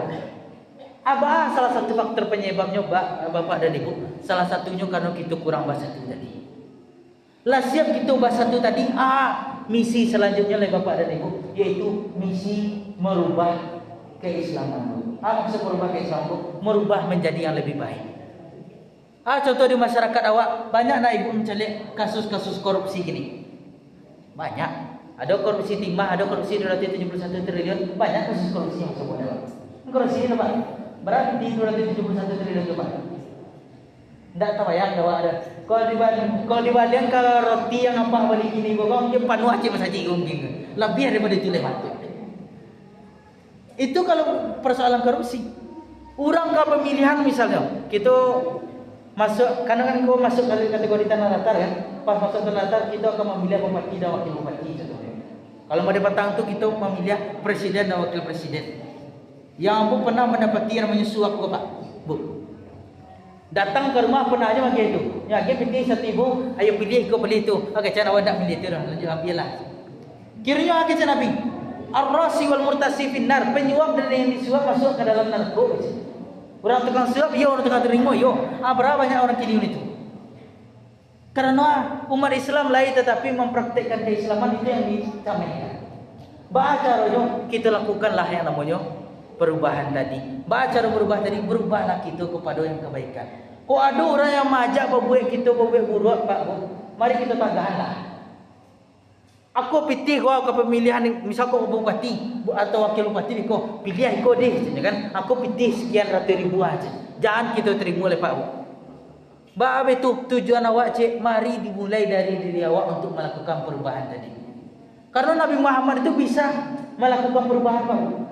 Apa salah satu faktor penyebabnya Bapak dan Ibu? Salah satunya karena kita kurang bersatu tadi. Lah siap kita bersatu tadi, misi selanjutnya oleh Bapak dan Ibu yaitu misi merubah keislaman. Maksud merubah keislaman? Merubah menjadi yang lebih baik. Contoh di masyarakat awak banyak nak ibu mencelik kasus-kasus korupsi gini. Banyak. Ada korupsi timah, ada korupsi 271 triliun, banyak kasus korupsi yang sebut ada. Korupsi itu Pak. Berapa di 271 triliun itu Pak? Tidak tahu ya, ada. Kalau dibanding ke roti yang apa balik gini, gua dia panu aja masa cinggung gitu. Lebih daripada itu lewat. Itu kalau persoalan korupsi. Orang ke pemilihan misalnya, kita masuk, karena kan kau masuk kategori tanah datar kan. Pas masuk tanah datar kita akan memilih bupati dan wakil bupati contohnya. Kalau mau petang tu kita memilih presiden dan wakil presiden. Yang aku pernah mendapati yang namanya suap Pak, Bu. Datang ke rumah pernah aja macam itu. Ya, dia pilih satu ibu, ayo pilih kau pilih tu. Okey, cara awak tak pilih tu dah, lanjut ambillah. Kiranya akhir Nabi. Ar-rasi wal murtasi finnar, penyuap dan yang disuap masuk ke dalam neraka. Orang tukang suap, yo orang tukang terima, yo. Berapa banyak orang kini itu? Karena umat Islam lain tetapi mempraktikkan keislaman itu yang dicamaikan. Baca rojo kita lakukanlah yang namanya perubahan tadi. Baca berubah tadi, berubahlah kita kepada yang kebaikan. Kok ada orang yang majak buat kita buat buruk Pak Bu. Mari kita tagahanlah. Aku pitih kau ke pemilihan misal kau bupati atau wakil bupati kau pilih kau deh kan. Aku pitih sekian ratus ribu aja. Jangan kita terima oleh Pak Bu. Ba itu tujuan awak cik, mari dimulai dari diri awak untuk melakukan perubahan tadi. Karena Nabi Muhammad itu bisa melakukan perubahan Pak Bu.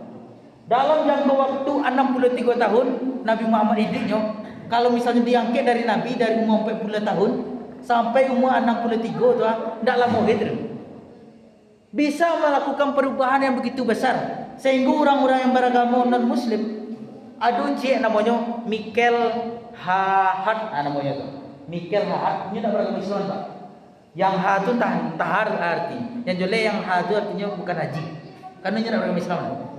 Dalam jangka waktu 63 tahun Nabi Muhammad hidupnya, kalau misalnya diangkat dari Nabi dari umur 40 tahun sampai umur 63 tu tidak lama gitu. Bisa melakukan perubahan yang begitu besar sehingga orang-orang yang beragama non muslim ada cik namanya Michael Hahad namanya tu. Michael Hahad ini tak beragama Islam Pak. Yang Ha tu tahar arti. Yang jole yang Ha tu artinya bukan haji. Karena dia tak beragama Islam.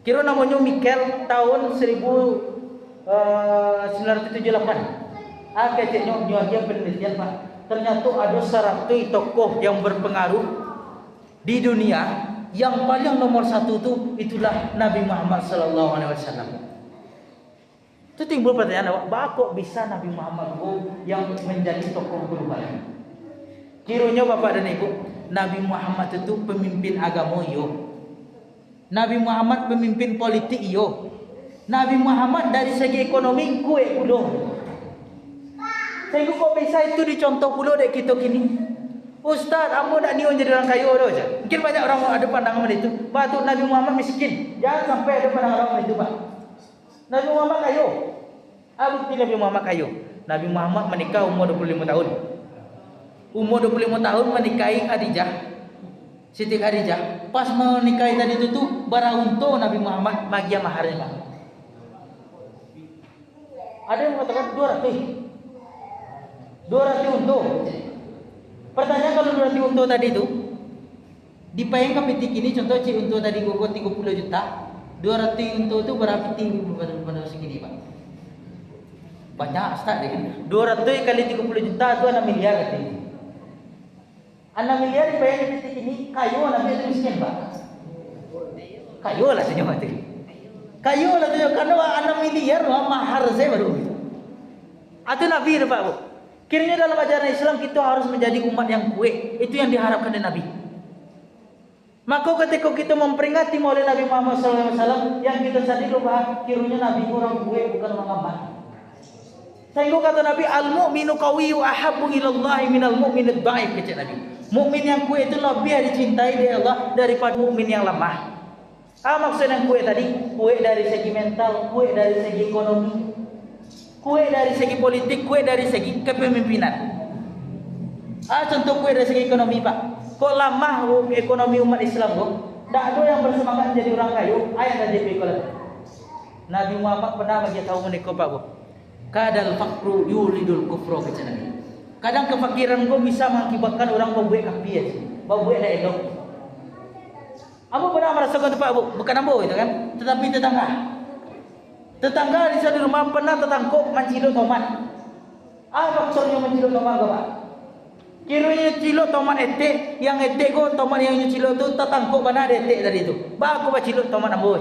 Kira namanya Michael tahun 1978. Keciknya dia penelitian Pak. Ternyata ada 100 tokoh yang berpengaruh di dunia yang paling nomor satu tu itulah Nabi Muhammad sallallahu alaihi wasallam. Itu timbul pertanyaan, kok bisa Nabi Muhammad yang menjadi tokoh perubahan? Kiranya Bapak dan Ibu, Nabi Muhammad itu pemimpin agama yo. Nabi Muhammad pemimpin politik yo. Nabi Muhammad dari segi ekonomi kuat puluh. Sehingga kok bisa itu dicontoh puluh dek kita kini. Ustaz, kamu nak niun jadi orang kaya tu aja. Mungkin banyak orang ada pandangan itu. Patut Nabi Muhammad miskin. Jangan sampai ada pandangan orang itu, Pak. Nabi Muhammad kaya. Bukti Nabi Muhammad kaya. Nabi Muhammad menikah umur 25 tahun. Umur 25 tahun menikahi Khadijah. Siti Khadijah. Pas menikahi tadi itu tu beruntung Nabi Muhammad bagi maharnya, Pak. Ada yang mengatakan 200 untung. Pertanyaan kalau berarti untuk tadi itu dipayang ke petik ini contoh cik untuk tadi gua 30 juta 200 untuk itu berapa tinggi pada segini Pak? Banyak start kan 200 kali 30 juta itu 6 miliar katanya 6 miliar dipayang ke petik ini kayu Nabi itu miskin Pak kayu lah senyum mati kayu lah senyum karena 6 miliar mahar saya baru itu Nabi itu Pak Bu. Kiranya dalam ajaran Islam kita harus menjadi umat yang kuat. Itu yang diharapkan dari Nabi. Maka ketika kita memperingati Maulid Nabi Muhammad SAW, yang kita sadari bahwa kiranya Nabi orang kuat bukan orang lemah. Sehingga kata Nabi, al-mu'minu qawiyyu ahabbu ilallahi minal mu'minid dha'if kata Nabi. Mukmin yang kuat itu lebih dicintai oleh Allah daripada mukmin yang lemah. Maksud yang kuat tadi, kuat dari segi mental, kuat dari segi ekonomi, kuat dari segi politik, kuat dari segi kepemimpinan. Contoh kue dari segi ekonomi Pak. Kok lamah ekonomi umat Islam kok? Tak ada yang bersemangat jadi orang kaya. Ayat dah jadi kalau Nabi Muhammad pernah bagi tahu mereka Pak bu. Kadal fakru yuridul kufro kata Nabi. Kadang kefakiran kau bisa mengakibatkan orang berbuat kafir, berbuat dah elok. Apa pernah merasakan tu Pak bu? Bukan ambo itu kan, tetapi tetangga. Tetangga di satu rumah pernah tertangkap mencilok tomat. Apa maksudnya mencilok tomat Pak? Kiranya cilok tomat etek, yang etek ko tomat yang cilok tu tertangkap mana ada etek tadi tu. Ba aku cilok tomat ambo.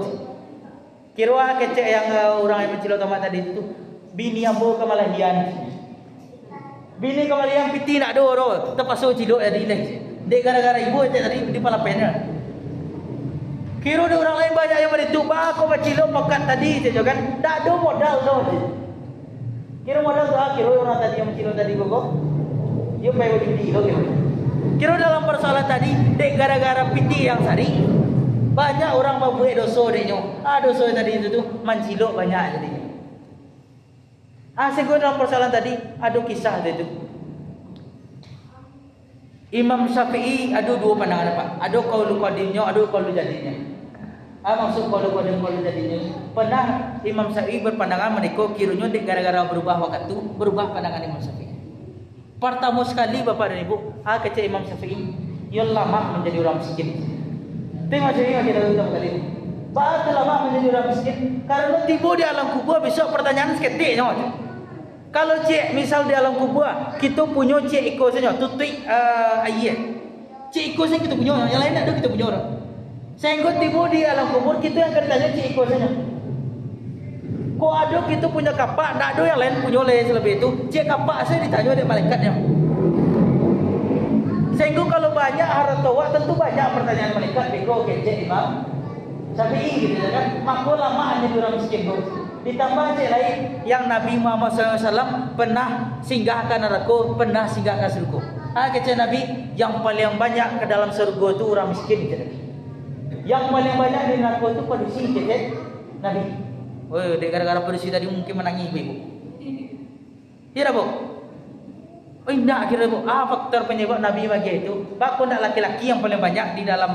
Kira kecek yang orang yang mencilok tomat tadi tu, bini ambo kemalahian. Bini kemalahian piti nak do ro, terpaksa cilok tadi leh. Dek gara-gara ibu etek tadi di pala pennya. Kira ada orang lain banyak yang beritu, ba aku cilok makan tadi saja kan. Tak ada modal tu. Kira modal tu kira orang tadi yang mencilok tadi kok. Dia baik budi lo gitu. Kira dalam persoalan tadi, dek gara-gara piti yang sari, banyak orang membuat dosa deknya. Dosa tadi itu tu mencilok banyak jadi. Sehingga dalam persoalan tadi ada kisah itu. Imam Syafi'i ada dua pandangan Pak. Ada qaulu qadimnya, ada qaulu jadidnya. Maksud qaulu qadim qaulu jadidnya. Pernah Imam Syafi'i berpandangan mereka kiranya dek gara-gara berubah waktu, berubah pandangan Imam Syafi'i. Pertama sekali Bapak dan Ibu, kata Imam Syafi'i, yang lama menjadi orang miskin. Tengok Syafi'i kita tahu kali ini. Bapak lama menjadi orang miskin karena tiba di alam kubur besok pertanyaan seketiknya. Kalau cik misal di alam kubur kita punya cik ikut saja, tutui ayat. Cik ikut saja kita punya, yang lain tak ada kita punya orang. Sehingga tiba di alam kubur kita yang akan tanya cik ikut saja. Kok ada kita punya kapak, tak ada yang lain punya oleh selebih itu. Cik kapak saya ditanya oleh malaikatnya. Sehingga kalau banyak harta wak, tentu banyak pertanyaan malaikat. Beko kecek Imam Syafi'i gitu kan. Maka lama hanya orang miskin tu. Ditambah cik lain yang Nabi Muhammad SAW pernah singgahkan neraka, pernah singgahkan surga. Kecek Nabi yang paling banyak ke dalam surga tu orang miskin kecek Nabi. Yang paling banyak di neraka tu padusi kecek Nabi. Oh, gara-gara polisi tadi mungkin menangis ibu. Iya bu. Oh, tidak kira bu. Faktor penyebab Nabi bagi itu. Bakal nak laki-laki yang paling banyak di dalam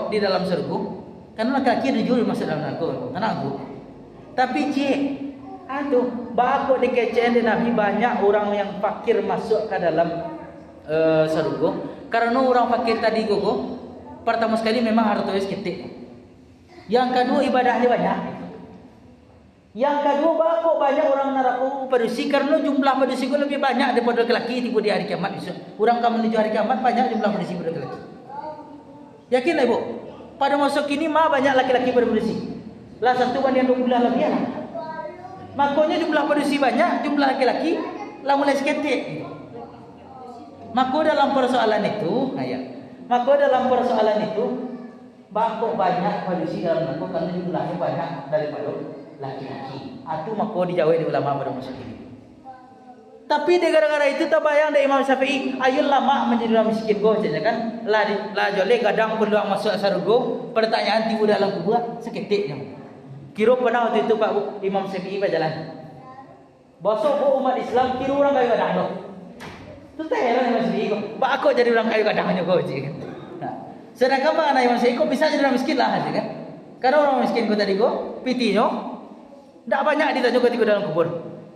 di dalam surga. Karena laki-laki ada juri masuk dalam neraka. Tenang bu. Tapi cik, bakal dikecewakan di Nabi banyak orang yang fakir masuk ke dalam surga. Karena orang fakir tadi gogo, pertama sekali memang hartanya sedikit. Yang kedua ibadahnya banyak. Yang kedua bakal banyak orang neraka padusi karena jumlah padusi itu lebih banyak daripada laki-laki tiba di hari kiamat besok. Orang akan menuju hari kiamat banyak jumlah padusi daripada laki-laki. Yakinlah ibu? Pada masa kini banyak laki-laki berpadusi. Lah 1 banding 12 lebih lah. Makanya jumlah padusi banyak, jumlah laki-laki lah mulai seketik. Maka dalam persoalan itu, bakal banyak padusi dalam neraka karena jumlahnya banyak daripada laki-laki. Itu maka dijawab di ulama pada masa ini. Tapi gara-gara itu tak bayang dari Imam Syafi'i, ayul lama menjadi orang miskin go saja kan. La jole kadang peluang masuk surga, pertanyaan tiba dalam kubur seketiknya. Kira pernah waktu itu Pak Imam Syafi'i berjalan. Bosok umat Islam kira orang kayu kadang doh. Tu tak heran Imam Syafi'i go. Pak aku jadi orang kayu kadangnya go je kan. Sedangkan Pak Imam Syafi'i kok bisa jadi orang miskin lah aja kan. Karena orang miskin go tadi go, pitinyo tak banyak ditanya ketika dalam kubur.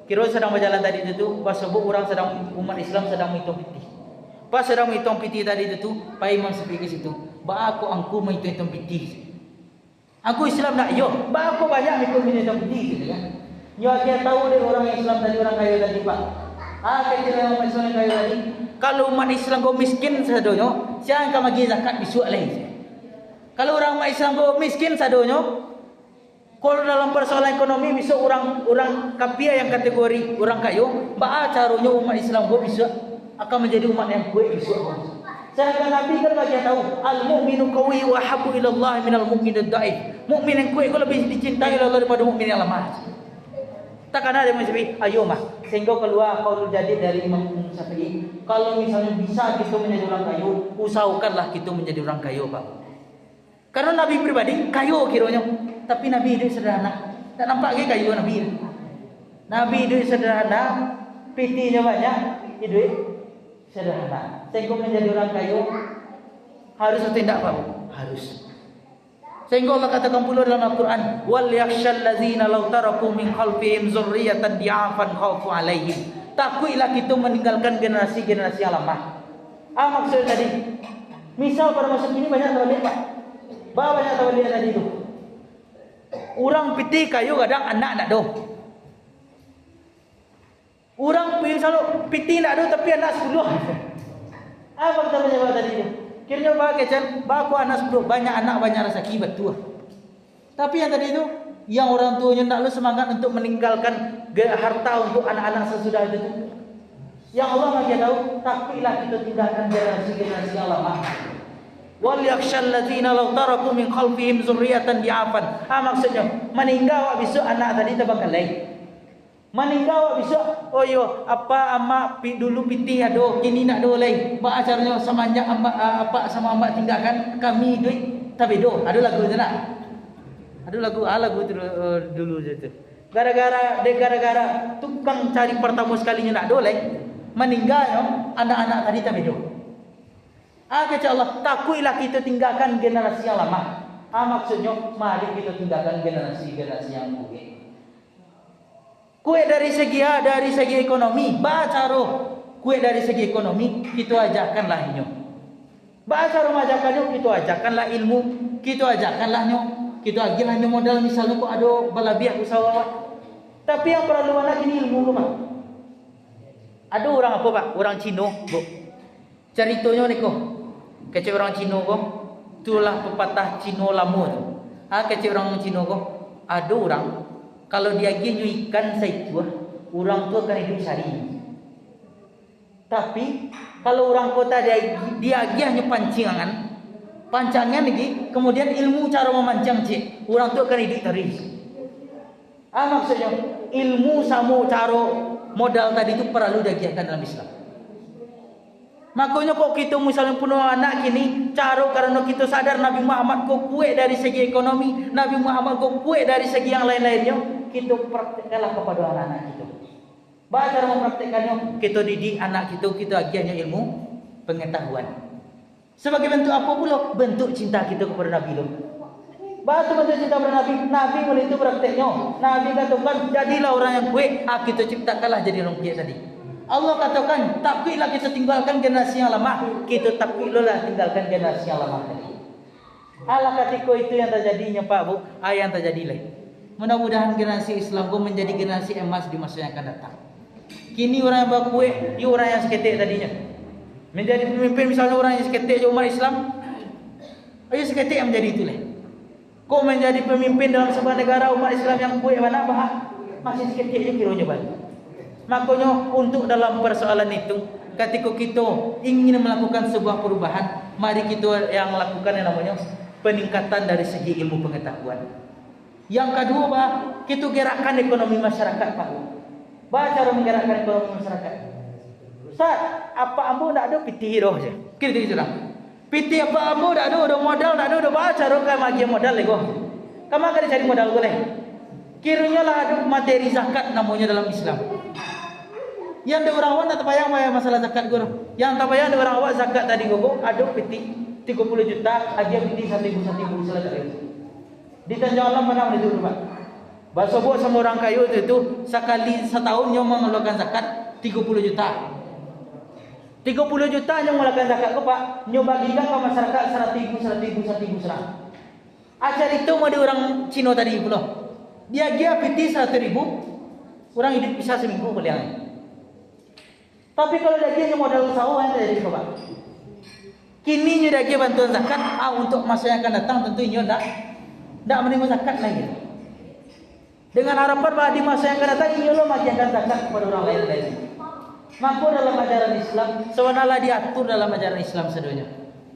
Kira sedang berjalan tadi itu, pas sebut orang sedang umat Islam sedang menghitung piti. Pas sedang menghitung piti tadi itu, Pak Imam Syafi'i ke situ. Ba aku angku menghitung piti. Aku Islam nak yo, ba aku banyak menghitung piti gitu kan. Yo dia tahu deh orang Islam tadi orang kaya tadi Pak. Kecil orang Islam yang kaya tadi. Kalau umat Islam go miskin sadonyo, siapa akan bagi zakat besok lagi. Kalau orang umat Islam go miskin sadonyo, kalau dalam persoalan ekonomi bisa orang kafir yang kategori orang kaya, caranya umat Islam go bisa akan menjadi umat yang kuat besok. Sedangkan Nabi kan bagi tahu, al-mu'minu qawi wa habbu ila Allah minal mu'min ad-da'if. Mukmin yang kuat itu lebih dicintai oleh Allah daripada mukmin yang lemah. Takkan ada Imam Syafi'i, ayo mah, sehingga keluar qaul jadid dari Imam Syafi'i. Kalau misalnya bisa kita menjadi orang kaya, usahakanlah kita menjadi orang kaya, Pak. Karena Nabi pribadi kaya kiranya, tapi Nabi hidup sederhana. Tak nampak ke kaya Nabi? Nabi hidup sederhana, pitinya banyak, hidup sederhana. Sehingga menjadi orang kaya harus atau tidak Pak? Harus. Sehingga Allah katakan pula dalam Al-Quran, wal yakhshal ladzina law taraku min khalfihim dzurriyyatan di'afan khaufu 'alaihim. Takutlah kita meninggalkan generasi-generasi yang lemah. Maksudnya tadi, misal pada masa kini banyak tawalian Pak. Banyak tawalian tadi itu. Orang piti kayu kadang anak nak do. Orang selalu piti nak do tapi anak 10. Apa kita menjawab tadi itu? Kiranya bahagia kan, baku anak 10, banyak anak banyak rezeki betul. Tapi yang tadi itu, yang orang tuanya nak lu semangat untuk meninggalkan harta untuk anak-anak sesudah itu. Yang Allah bagi tahu, takutlah kita tinggalkan generasi-generasi yang lama. Wal yakhshal ladzina law taraku min khalfihim dzurriyyatan di'afan. Maksudnya meninggal besok anak tadi terbang lain. Meninggal besok, oh yo apa amak dulu piti ado, kini nak do lain. Ba acaranya semanjak amak apa sama amak tinggalkan kami duit tapi do. Ada lagu tu nak. Ada lagu tu dulu je tu. Gara-gara tukang cari pertama sekalinya nak do lain. Meninggal yo anak-anak tadi tapi do. Kata Allah, takutlah kita tinggalkan generasi yang lama. Maksudnya mari kita tinggalkan generasi-generasi yang muda. Kue dari segi ekonomi, bacaro. Kue dari segi ekonomi, kita ajarkanlah inyo. Bacaro majakannya, kita ajarkanlah ilmu, kita ajarkanlah nyo, kita agilah nyo modal misalnya kok ada balabiah usaha. Tapi yang perlu anak ini ilmu Pak. Ada orang apa Pak? Orang Cina, Bu. Ceritanya ni kok. Kecil orang Cina kok. Itulah pepatah Cina lama tu. Kecil orang Cina kok. Ada orang kalau dia pergi ikan saitu, orang tua akan hidup sehari. Tapi kalau orang kota dia hanya pancangan lagi, kemudian ilmu cara memancang cik, orang tua akan hidup terus. Maksudnya ilmu sama cara modal tadi itu perlu diajarkan dalam Islam. Makanya kok kita misalnya punya anak gini, cara karena kita sadar Nabi Muhammad kok kuat dari segi ekonomi, Nabi Muhammad kok kuat dari segi yang lain-lainnya. Kita praktekkanlah kepada anak-anak kita. Bagaimana mempraktekannya? Kita didik anak kita ajarnya ilmu pengetahuan. Sebagai bentuk apa pula? Bentuk cinta kita kepada Nabi. Batu bentuk cinta kepada Nabi. Nabi boleh itu prakteknya. Nabi katakan, jadilah orang yang kuat. Kita ciptakanlah jadi orang kuat tadi. Allah katakan, takutlah kita tinggalkan generasi yang lama. Kita takutlah tinggalkan generasi yang lama tadi. Allah ketika itu yang terjadinya Pak Bu, yang terjadilah. Mudah-mudahan generasi Islam pun menjadi generasi emas di masa yang akan datang. Kini orang yang berkuat, dia orang yang seketik tadinya. Menjadi pemimpin misalnya orang yang seketik umat Islam, ayo seketik yang menjadi itulah. Kok menjadi pemimpin dalam sebuah negara umat Islam yang kuat mana bahak masih seketik je kiranya balik. Makanya untuk dalam persoalan itu, ketika kita ingin melakukan sebuah perubahan, mari kita yang lakukan yang namanya peningkatan dari segi ilmu pengetahuan. Yang kedua, Pak, kita gerakkan ekonomi masyarakat, Pak. Cara menggerakkan ekonomi masyarakat. Ustaz, apa ambo nak ada piti roh je. Kira-kira sudah. Piti apa ambo nak ada modal, nak ada cara kan magi modal lego. Kamu akan cari modal boleh. Kiranya lah ada materi zakat namanya dalam Islam. Yang ada orang awak nak terbayang masalah zakat guru. Yang terbayang ada orang awak zakat tadi gogo ada piti 30 juta, ada piti 1.000 selesai. Di Tanjung Alam pernah itu Pak. Bahasa buat sama orang kayu itu sekali setahun yang mengeluarkan zakat 30 juta. 30 juta yang mengeluarkan zakat ke Pak, nyo bagikan ke masyarakat 100.000. Acar itu mau di orang Cina tadi pula. Dia piti 100.000, orang hidup bisa seminggu boleh. Tapi kalau dia modal usaha yang terjadi Pak. Kini nyo dia bantuan zakat untuk masa yang akan datang tentu nyo tidak menerima zakat lagi. Dengan harapan bahwa di masa yang akan datang ini Allah mengajarkan zakat kepada orang lain. Maka dalam ajaran Islam sebenarnya diatur dalam ajaran Islam sedonya.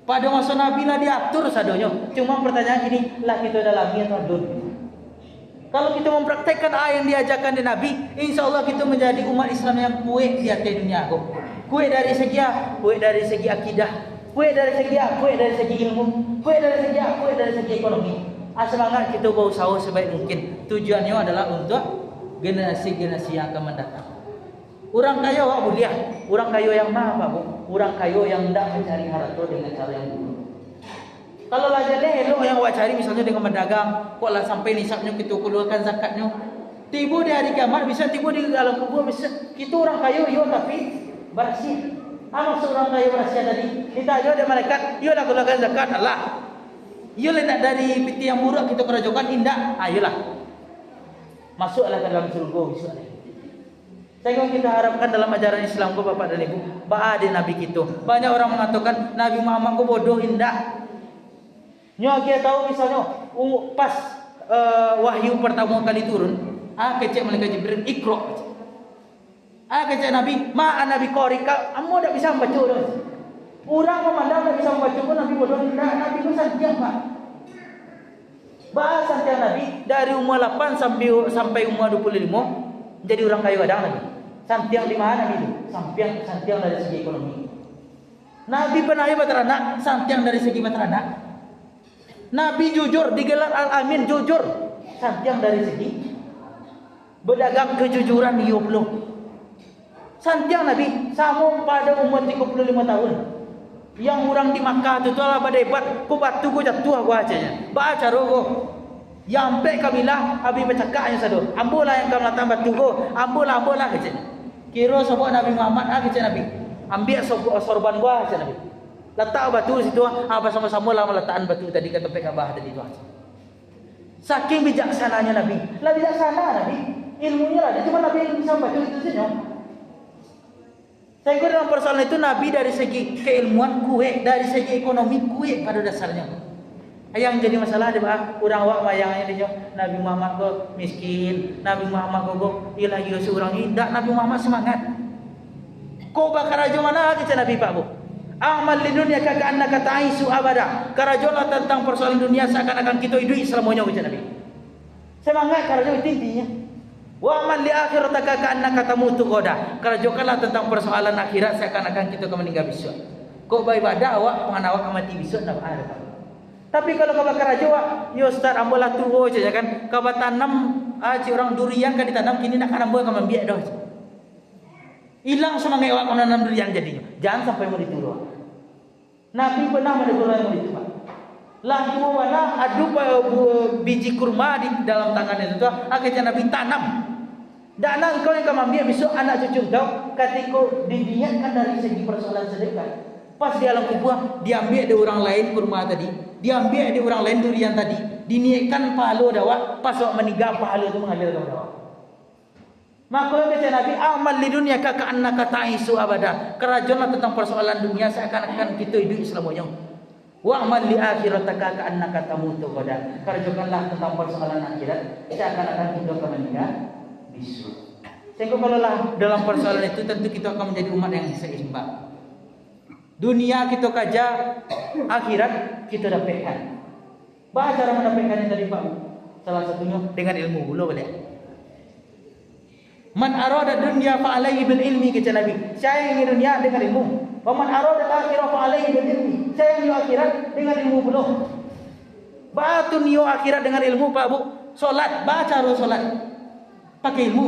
Pada masa Nabi lah diatur sedonya. Cuma pertanyaan ini lah kita dalami atau belum. Kalau kita mempraktekkan yang diajarkan di Nabi, insya Allah kita menjadi umat Islam yang kuat di atas dunia. Kuat dari segi akidah, kuat dari segi ilmu, kuat dari segi ekonomi. Semangat kita berusaha sebaik mungkin. Tujuannya adalah untuk generasi-generasi yang akan mendatang. Orang kaya awak mulia. Orang kaya yang mana Pak Bu? Orang kaya yang tidak mencari harta dengan cara yang buruk. Kalau lajar elok yang awak cari misalnya dengan mendagang, kok lah sampai nisabnya kita keluarkan zakatnya. Tiba di hari kiamat bisa tiba di dalam kubur bisa. Kita orang kaya yo tapi bersih. Maksud orang kaya bersih tadi. Kita aja ada malaikat, yo lah keluarkan zakat Allah. Yo nak dari piti yang murah kita kerajokan indah. Ayolah. Masuklah ke dalam surga besok. Saya kita harapkan dalam ajaran Islam ko Bapak dan Ibu, ada Nabi kita. Banyak orang mengatakan Nabi Muhammad ko bodoh indah. Nyo kita tahu misalnya pas wahyu pertama kali turun, kecek malaikat Jibril Iqra. Kecek Nabi, Nabi qari ka, ammo tak bisa membaca dah. Orang memandang tak bisa membaca pun Nabi bodoh indah, Nabi pun santiang Pak. Bahas santiang Nabi dari umur 8 sampai umur 25 jadi orang kaya kadang Nabi. Santiang di mana Nabi itu? Santiang dari segi ekonomi. Nabi pernah beranak, santiang dari segi beranak. Nabi jujur, digelar Al-Amin, jujur. Santiang dari segi berdagang kejujuran di 20. Santiang Nabi, sama pada umur 35 tahun. Yang orang di Makkah itu lah pada hebat, ku batu ku jatuh aku acanya. Baca rogo. Yampe kamilah abi bercakapnya sado. Ambolah yang kamu latang batu go, ambolah kecil. Kira sebab Nabi Muhammad kecil Nabi. Ambil sorban gua kecil Nabi. Letak batu di situ, apa sama-sama lah meletakkan batu tadi kata Pekabah tadi itu. Saking bijaksananya Nabi. Lah bijaksana Nabi. Ilmunya lah, dia cuma Nabi yang bisa baca itu saja. Saya kira dalam persoalan itu Nabi dari segi keilmuan kuat, dari segi ekonomi kuat pada dasarnya. Yang jadi masalah adalah orang awak bayangnya dia Nabi Muhammad kok miskin, Nabi Muhammad kok ialah dia seorang indah, Nabi Muhammad semangat. Kau bakar raja mana kata Nabi Pak Bu? Amal di dunia kaka annaka ta'isu abada. Karajola tentang persoalan dunia seakan-akan kita hidup selamanya kata Nabi. Semangat karajola itu intinya. Wa amal li akhirat kaka annaka tamutu ghadan. Karajokanlah tentang persoalan akhirat seakan-akan kita akan meninggal besok. Kau beribadah awak pengen awak mati besok nak ada. Tapi kalau kau bakar raja awak, yo start ambolah tuho saja kan. Kau tanam orang durian kan ditanam kini nak ambil kau membiak dah. Hilang semangat awak kau nanam durian jadinya. Jangan sampai mau dituru. Nabi pernah menegur orang itu Pak. Lah tuh mana adu biji kurma di dalam tangannya itu. Akhirnya Nabi tanam. Dan engkau yang kau ambil besok anak cucu kau ketika diniatkan dari segi persoalan sedekah. Pas di alam kubur diambil dari orang lain kurma tadi, diambil dari orang lain durian tadi, diniatkan pahala dakwah, pas awak meninggal pahala itu mengalir ke dakwah. Maka kata Nabi, amal di dunia kaka annaka ta'isu abada. Kerajaan tentang persoalan dunia seakan-akan kita hidup selamanya. Wa amal li akhirataka ka annaka tamutu ghadan. Kerjakanlah tentang persoalan akhirat seakan-akan kita akan meninggal besok. Sehingga kalau lah dalam persoalan itu tentu kita akan menjadi umat yang seimbang. Dunia kita kaja, akhirat kita dapatkan. Baca cara mendapatkannya tadi Pak. Salah satunya dengan ilmu dulu boleh. Man arada dunya fa alaihi bil ilmi kata Nabi. Saya ingin dunia dengan ilmu. Wa man arada akhirah fa alaihi bil ilmi. Saya ingin akhirat dengan ilmu belum. Batu niyo akhirat dengan ilmu Pak Bu. Salat baca ro salat pakai ilmu.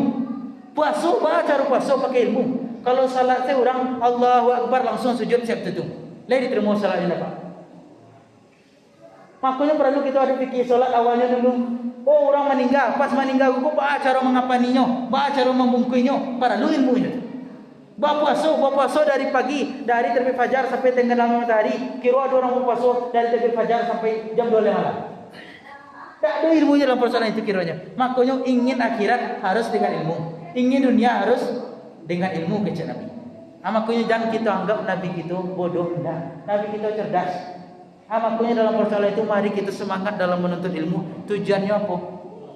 Puasa baca ro puasa pakai ilmu. Kalau salat saya orang Allahu Akbar langsung sujud siap tutung. Lain diterima salatnya Pak. Makanya perlu kita ada fikir salat awalnya dulu. Oh orang meninggal, pas meninggal aku baca cara mengapaninya, baca cara membungkuinya, para lu ilmunya. Berpuasa dari pagi, dari terbit fajar sampai tenggelam matahari. Kira ada orang berpuasa dari terbit fajar sampai jam 2 malam. Tak ada ilmunya dalam persoalan itu kiranya. Makanya ingin akhirat harus dengan ilmu, ingin dunia harus dengan ilmu kecil Nabi. Makanya jangan kita anggap Nabi kita bodoh, enggak. Nabi kita cerdas. Makanya dalam persoalan itu mari kita semangat dalam menuntut ilmu. Tujuannya apa?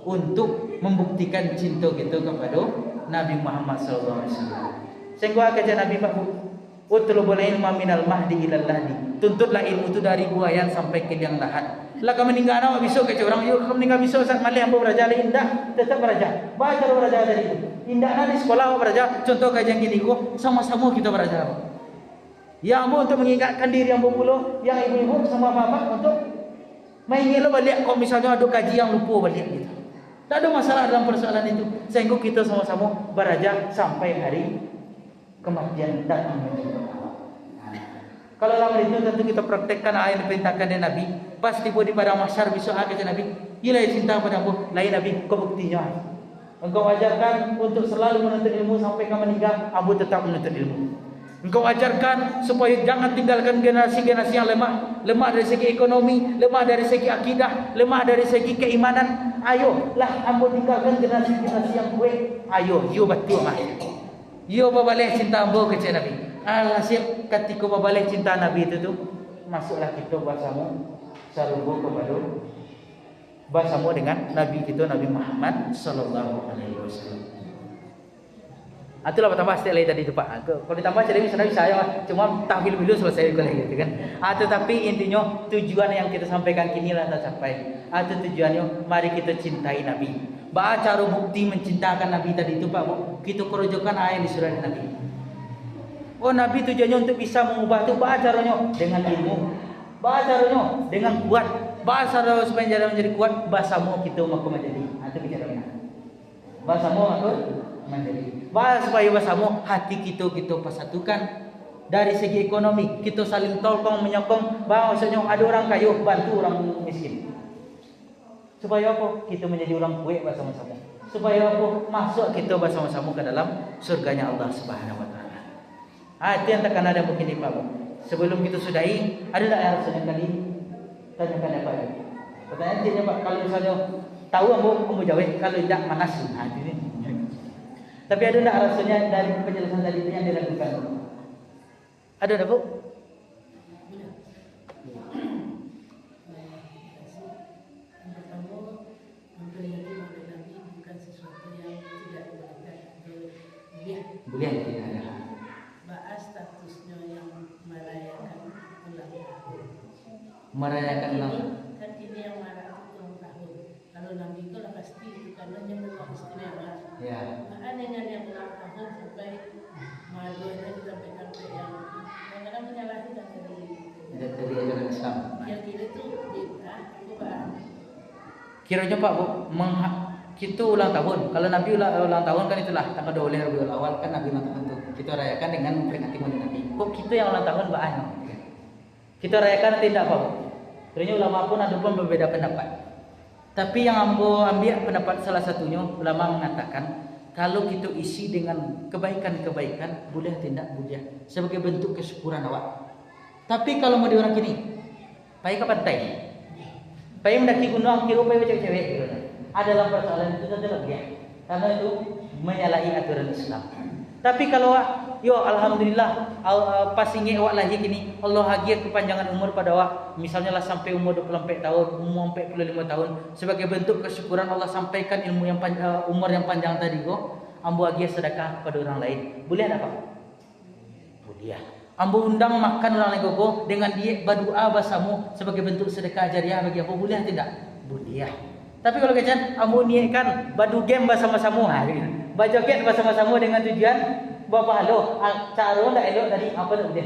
Untuk membuktikan cinta kita kepada Nabi Muhammad SAW. Sehingga kata Nabi Pak Bu, utlubul ilma minal mahdi ilal lahdi. Tuntutlah ilmu itu dari buayan sampai ke liang lahat. Lah kamu meninggal awak besok kata orang, yuk kamu meninggal besok saat malam ambo beraja lagi indah, tetap beraja. Baca beraja tadi itu. Indah di sekolah awak beraja. Contoh kajian gini kok sama-sama kita beraja. Yang ambo untuk mengingatkan diri ambo pula, yang ibu-ibu sama bapak untuk mengingatlah balik kalau misalnya ada kaji yang lupa balik gitu. Tak ada masalah dalam persoalan itu. Sehingga kita sama-sama beraja sampai hari kematian datang menjemput awak. Kalau lama itu tentu kita praktekkan apa yang diperintahkan oleh Nabi. Pasti di padang mahsyar besok kata Nabi, "Ialah cinta padamu." Lain Nabi, kau buktinya. Engkau ajarkan untuk selalu menuntut ilmu sampai kau meninggal, Abu tetap menuntut ilmu. Engkau ajarkan supaya jangan tinggalkan generasi-generasi yang lemah dari segi ekonomi, lemah dari segi akidah, lemah dari segi keimanan. Ayolah, ambo tinggalkan generasi-generasi yang kuat. Ayo, yo betul mah. Yo babaleh cinta ambo ke Nabi. Alhasil ketika babaleh cinta Nabi itu tuh, masuklah kita bahasamu sarubo kepada bahasamu dengan Nabi kita Nabi Muhammad sallallahu alaihi wasallam. Itulah tambah setiap lagi tadi tu Pak. Kalau ditambah jadi misalnya saya cuma tahwil dulu selesai kalau gitu kan. Tetapi intinya tujuan yang kita sampaikan kini lah tercapai. Tujuannya mari kita cintai Nabi. Bah cara bukti mencintakan Nabi tadi itu Pak, kita kerjakan ayat di surat Nabi. Oh Nabi tujuannya untuk bisa mengubah itu bah caranya dengan ilmu. Bah caranya dengan kuat. Bah cara supaya menjadi kuat bahasamu kita mau menjadi. Itu bicaranya. Bahasamu aku menjadi. Bahas supaya bahasamu hati kita persatukan. Dari segi ekonomi kita saling tolong menyokong. Maksudnya ada orang kaya bantu orang miskin. Supaya apa? Kita menjadi orang kuat bersama-sama. Supaya apa? Masuk kita bersama-sama ke dalam surganya Allah Subhanahu wa taala. Itu yang takkan ada mungkin di Pak. Sebelum kita sudahi, ada tak yang rasanya kali tanyakan apa lagi? Pertanyaan dia Pak, kalau misalnya tahu ambo jawab, kalau tidak manas. Ini. Tapi ada tak rasanya dari penjelasan tadi itu yang dilakukan? Ada tak Bu? Boleh tidak ada. Bahas statusnya yang merayakan ulang tahun. Merayakan ulang tahun. Kan ini yang merayakan ulang tahun. Kalau Nabi itu lah pasti karena dia memang istimewa. Ya. Makanya yang ulang tahun sampai malunya disampaikan ke yang kadang-kadang menyalahi dari ajaran Islam. Yang ini tuh bid'ah, perubahan. Kiranya Pak Bu, kita ulang tahun. Kalau Nabi ulang tahun kan itulah tanggal 12 Rabiul Awal kan Nabi ulang tahun tuh. Kita rayakan dengan memperingati Maulid Nabi. Kok kita yang ulang tahun banyak? Kita rayakan tidak Pak Bu? Sebenarnya ulama pun ada pun berbeda pendapat. Tapi yang ambil pendapat salah satunya ulama mengatakan kalau kita isi dengan kebaikan-kebaikan boleh tidak boleh sebagai bentuk kesyukuran awak. Tapi kalau mau diorang gini, pergi ke pantai, pergi mendaki gunung, kira pergi cewek-cewek gitu. Adalah persoalan itu adalah ya, karena itu menyalahi aturan Islam. Tapi kalau yo alhamdulillah pas inge awak lagi gini, Allah hagia kepanjangan umur pada awak, misalnya lah sampai umur 24 tahun, umur 45 tahun, sebagai bentuk kesyukuran Allah sampaikan ilmu yang umur yang panjang tadi kok, ambo hagia sedekah kepada orang lain. Boleh tak Pak? Boleh. Ambo undang makan orang lain kok dengan dia berdoa bahasamu sebagai bentuk sedekah jariah bagi apa boleh tidak? Boleh. Tapi kalau kalian ambo niatkan badu game bersama-sama bajoget bersama-sama dengan tujuan bapak halo cara ndak elok dari apa tak boleh.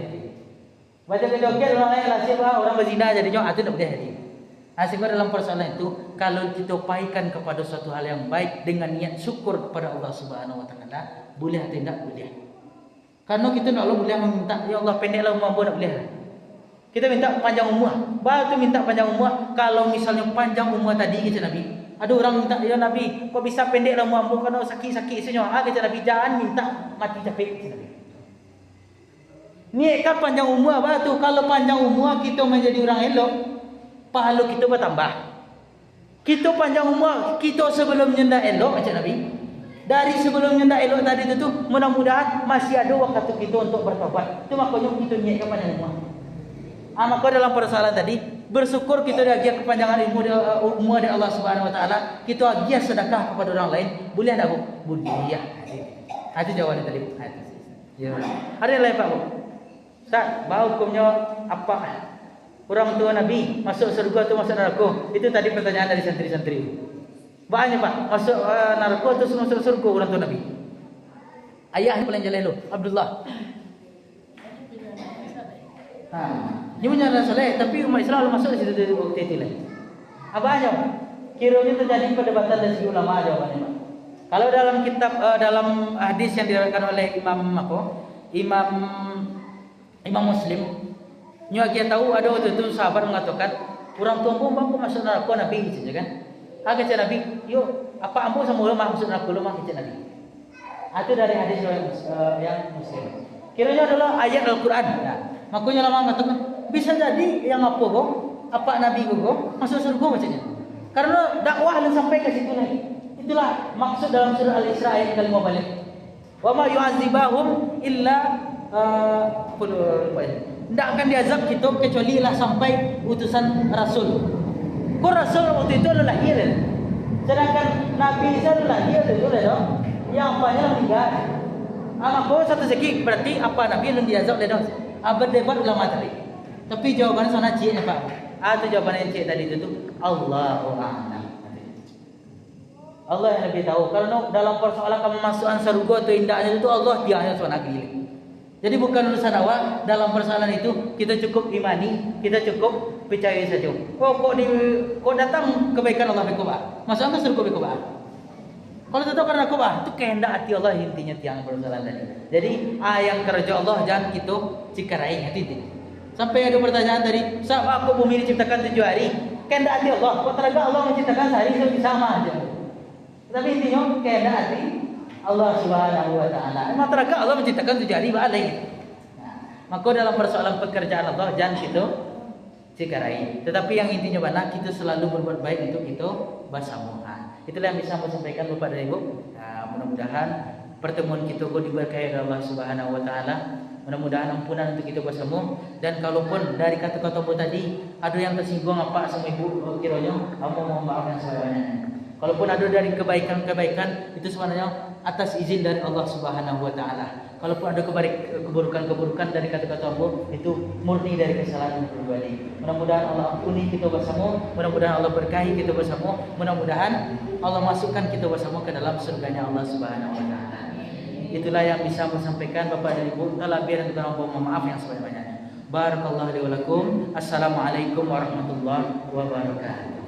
Baca joget orang lain lah siapa orang berzina jadinya itu tak boleh jadi. Sehingga dalam persoalan itu kalau kita upayakan kepada suatu hal yang baik dengan niat syukur kepada Allah Subhanahu wa taala, boleh atau tidak boleh. Karena kita nak Allah boleh meminta ya Allah pendeklah umur ambo tak boleh. Kita minta panjang umur. Baru minta panjang umur. Kalau misalnya panjang umur tadi kata Nabi, ada orang minta ya Nabi, kok bisa pendeklah umur ambo karena sakit-sakit senyum. Kata Nabi jangan minta mati capek kata Nabi. Niatkan panjang umur batu. Kalau panjang umur kita menjadi orang elok, pahala kita bertambah. Kita panjang umur, kita sebelumnya ndak elok kata Nabi. Dari sebelumnya ndak elok tadi itu mudah-mudahan masih ada waktu kita untuk bertobat. Itu makanya kita niatkan panjang umur. Maka dalam persoalan tadi bersyukur kita hadiah kepanjangan umur dari Allah Subhanahu wa taala, kita hadiah sedekah kepada orang lain. Boleh tak Bu? Boleh ya. Itu jawaban tadi Bu. Ya. Ada yang lain Pak Bu? Ustaz, bau hukumnya apa? Orang tua Nabi masuk surga atau masuk neraka? Itu tadi pertanyaan dari santri-santri. Banyak Pak, masuk neraka atau masuk surga orang tua Nabi? Ayah paling jelek lu, Abdullah. Dia menyatakan salah, tapi umat Islam masuk di situ waktu itu lah. Apanya? Kiranya terjadi perdebatan dari segi ulama jawabannya Pak. Kalau dalam kitab dalam hadis yang diriwayatkan oleh Imam Imam Muslim nyo dia tahu ada waktu itu sahabat mengatakan orang tua ambo masuk neraka Nabi gitu kan. Agak Nabi, yuk apa ambo sama ulama masuk neraka ulama kecil Nabi. Itu dari hadis yang Muslim. Kiranya adalah ayat Al-Qur'an. Nah, makanya lama mengatakan bisa jadi yang apa kok? Apa Nabi kok masuk surga macamnya. Karena dakwah yang sampai ke situ lagi. Itulah maksud dalam surah Al-Isra ayat ke-15. Wa ma yu'adzibahum illa tidak akan diazab kita kecuali lah sampai utusan Rasul. Kau Rasul waktu itu adalah lahir, sedangkan Nabi Isa adalah lahir itu loh. Yang apanya meninggal. Kau satu segi berarti apa Nabi yang diazab loh. Berdebat ulama tadi. Tapi jawabannya sana cik Pak. Itu jawabannya cik tadi itu Allahu a'lam. Allah yang lebih tahu. Karena dalam persoalan kamu masukkan surga atau indahnya itu Allah dia hanya seorang pilih. Jadi bukan urusan awak dalam persoalan itu kita cukup imani, kita cukup percaya saja. Kok datang kebaikan Allah berkobar. Masukkan surga berkobar. Kalau tetap karena kobar itu kehendak hati Allah intinya tiang persoalan tadi. Jadi yang kerja Allah jangan kita cikarai hati itu. Sampai ada pertanyaan tadi, "Saat aku bumi diciptakan 7 hari, kehendak hati Allah. Kok ternyata Allah menciptakan sehari itu sama aja." Tapi intinya kehendak hati Allah Subhanahu wa taala. Emang ternyata Allah menciptakan 7 hari balik. Nah, maka dalam persoalan pekerjaan Allah jangan kita cikarai. Tetapi yang intinya mana kita selalu berbuat baik untuk kita bersama. Itulah yang bisa saya sampaikan Bapak dan Ibu. Nah, mudah-mudahan pertemuan kita diberkahi oleh Allah Subhanahu wa taala. Mudah-mudahan ampunan untuk kita bersama. Dan kalaupun dari kata-kata tadi ada yang tersinggung apa sama Ibu kiranya, mohon maaf yang sebanyak-banyaknya. Kalaupun ada dari kebaikan-kebaikan itu sebenarnya atas izin dari Allah Subhanahu wa taala. Kalaupun ada keburukan-keburukan dari kata-kata Allah itu murni dari kesalahan pribadi. Mudah-mudahan Allah ampuni kita bersama, mudah-mudahan Allah berkahi kita bersama, mudah-mudahan Allah masukkan kita bersama ke dalam surganya Allah Subhanahu wa taala. Itulah yang bisa saya sampaikan Bapak dan Ibu. Terlebih dan kita mohon maaf yang sebanyak-banyaknya. Barakallahu li wa lakum. Assalamualaikum warahmatullahi wabarakatuh.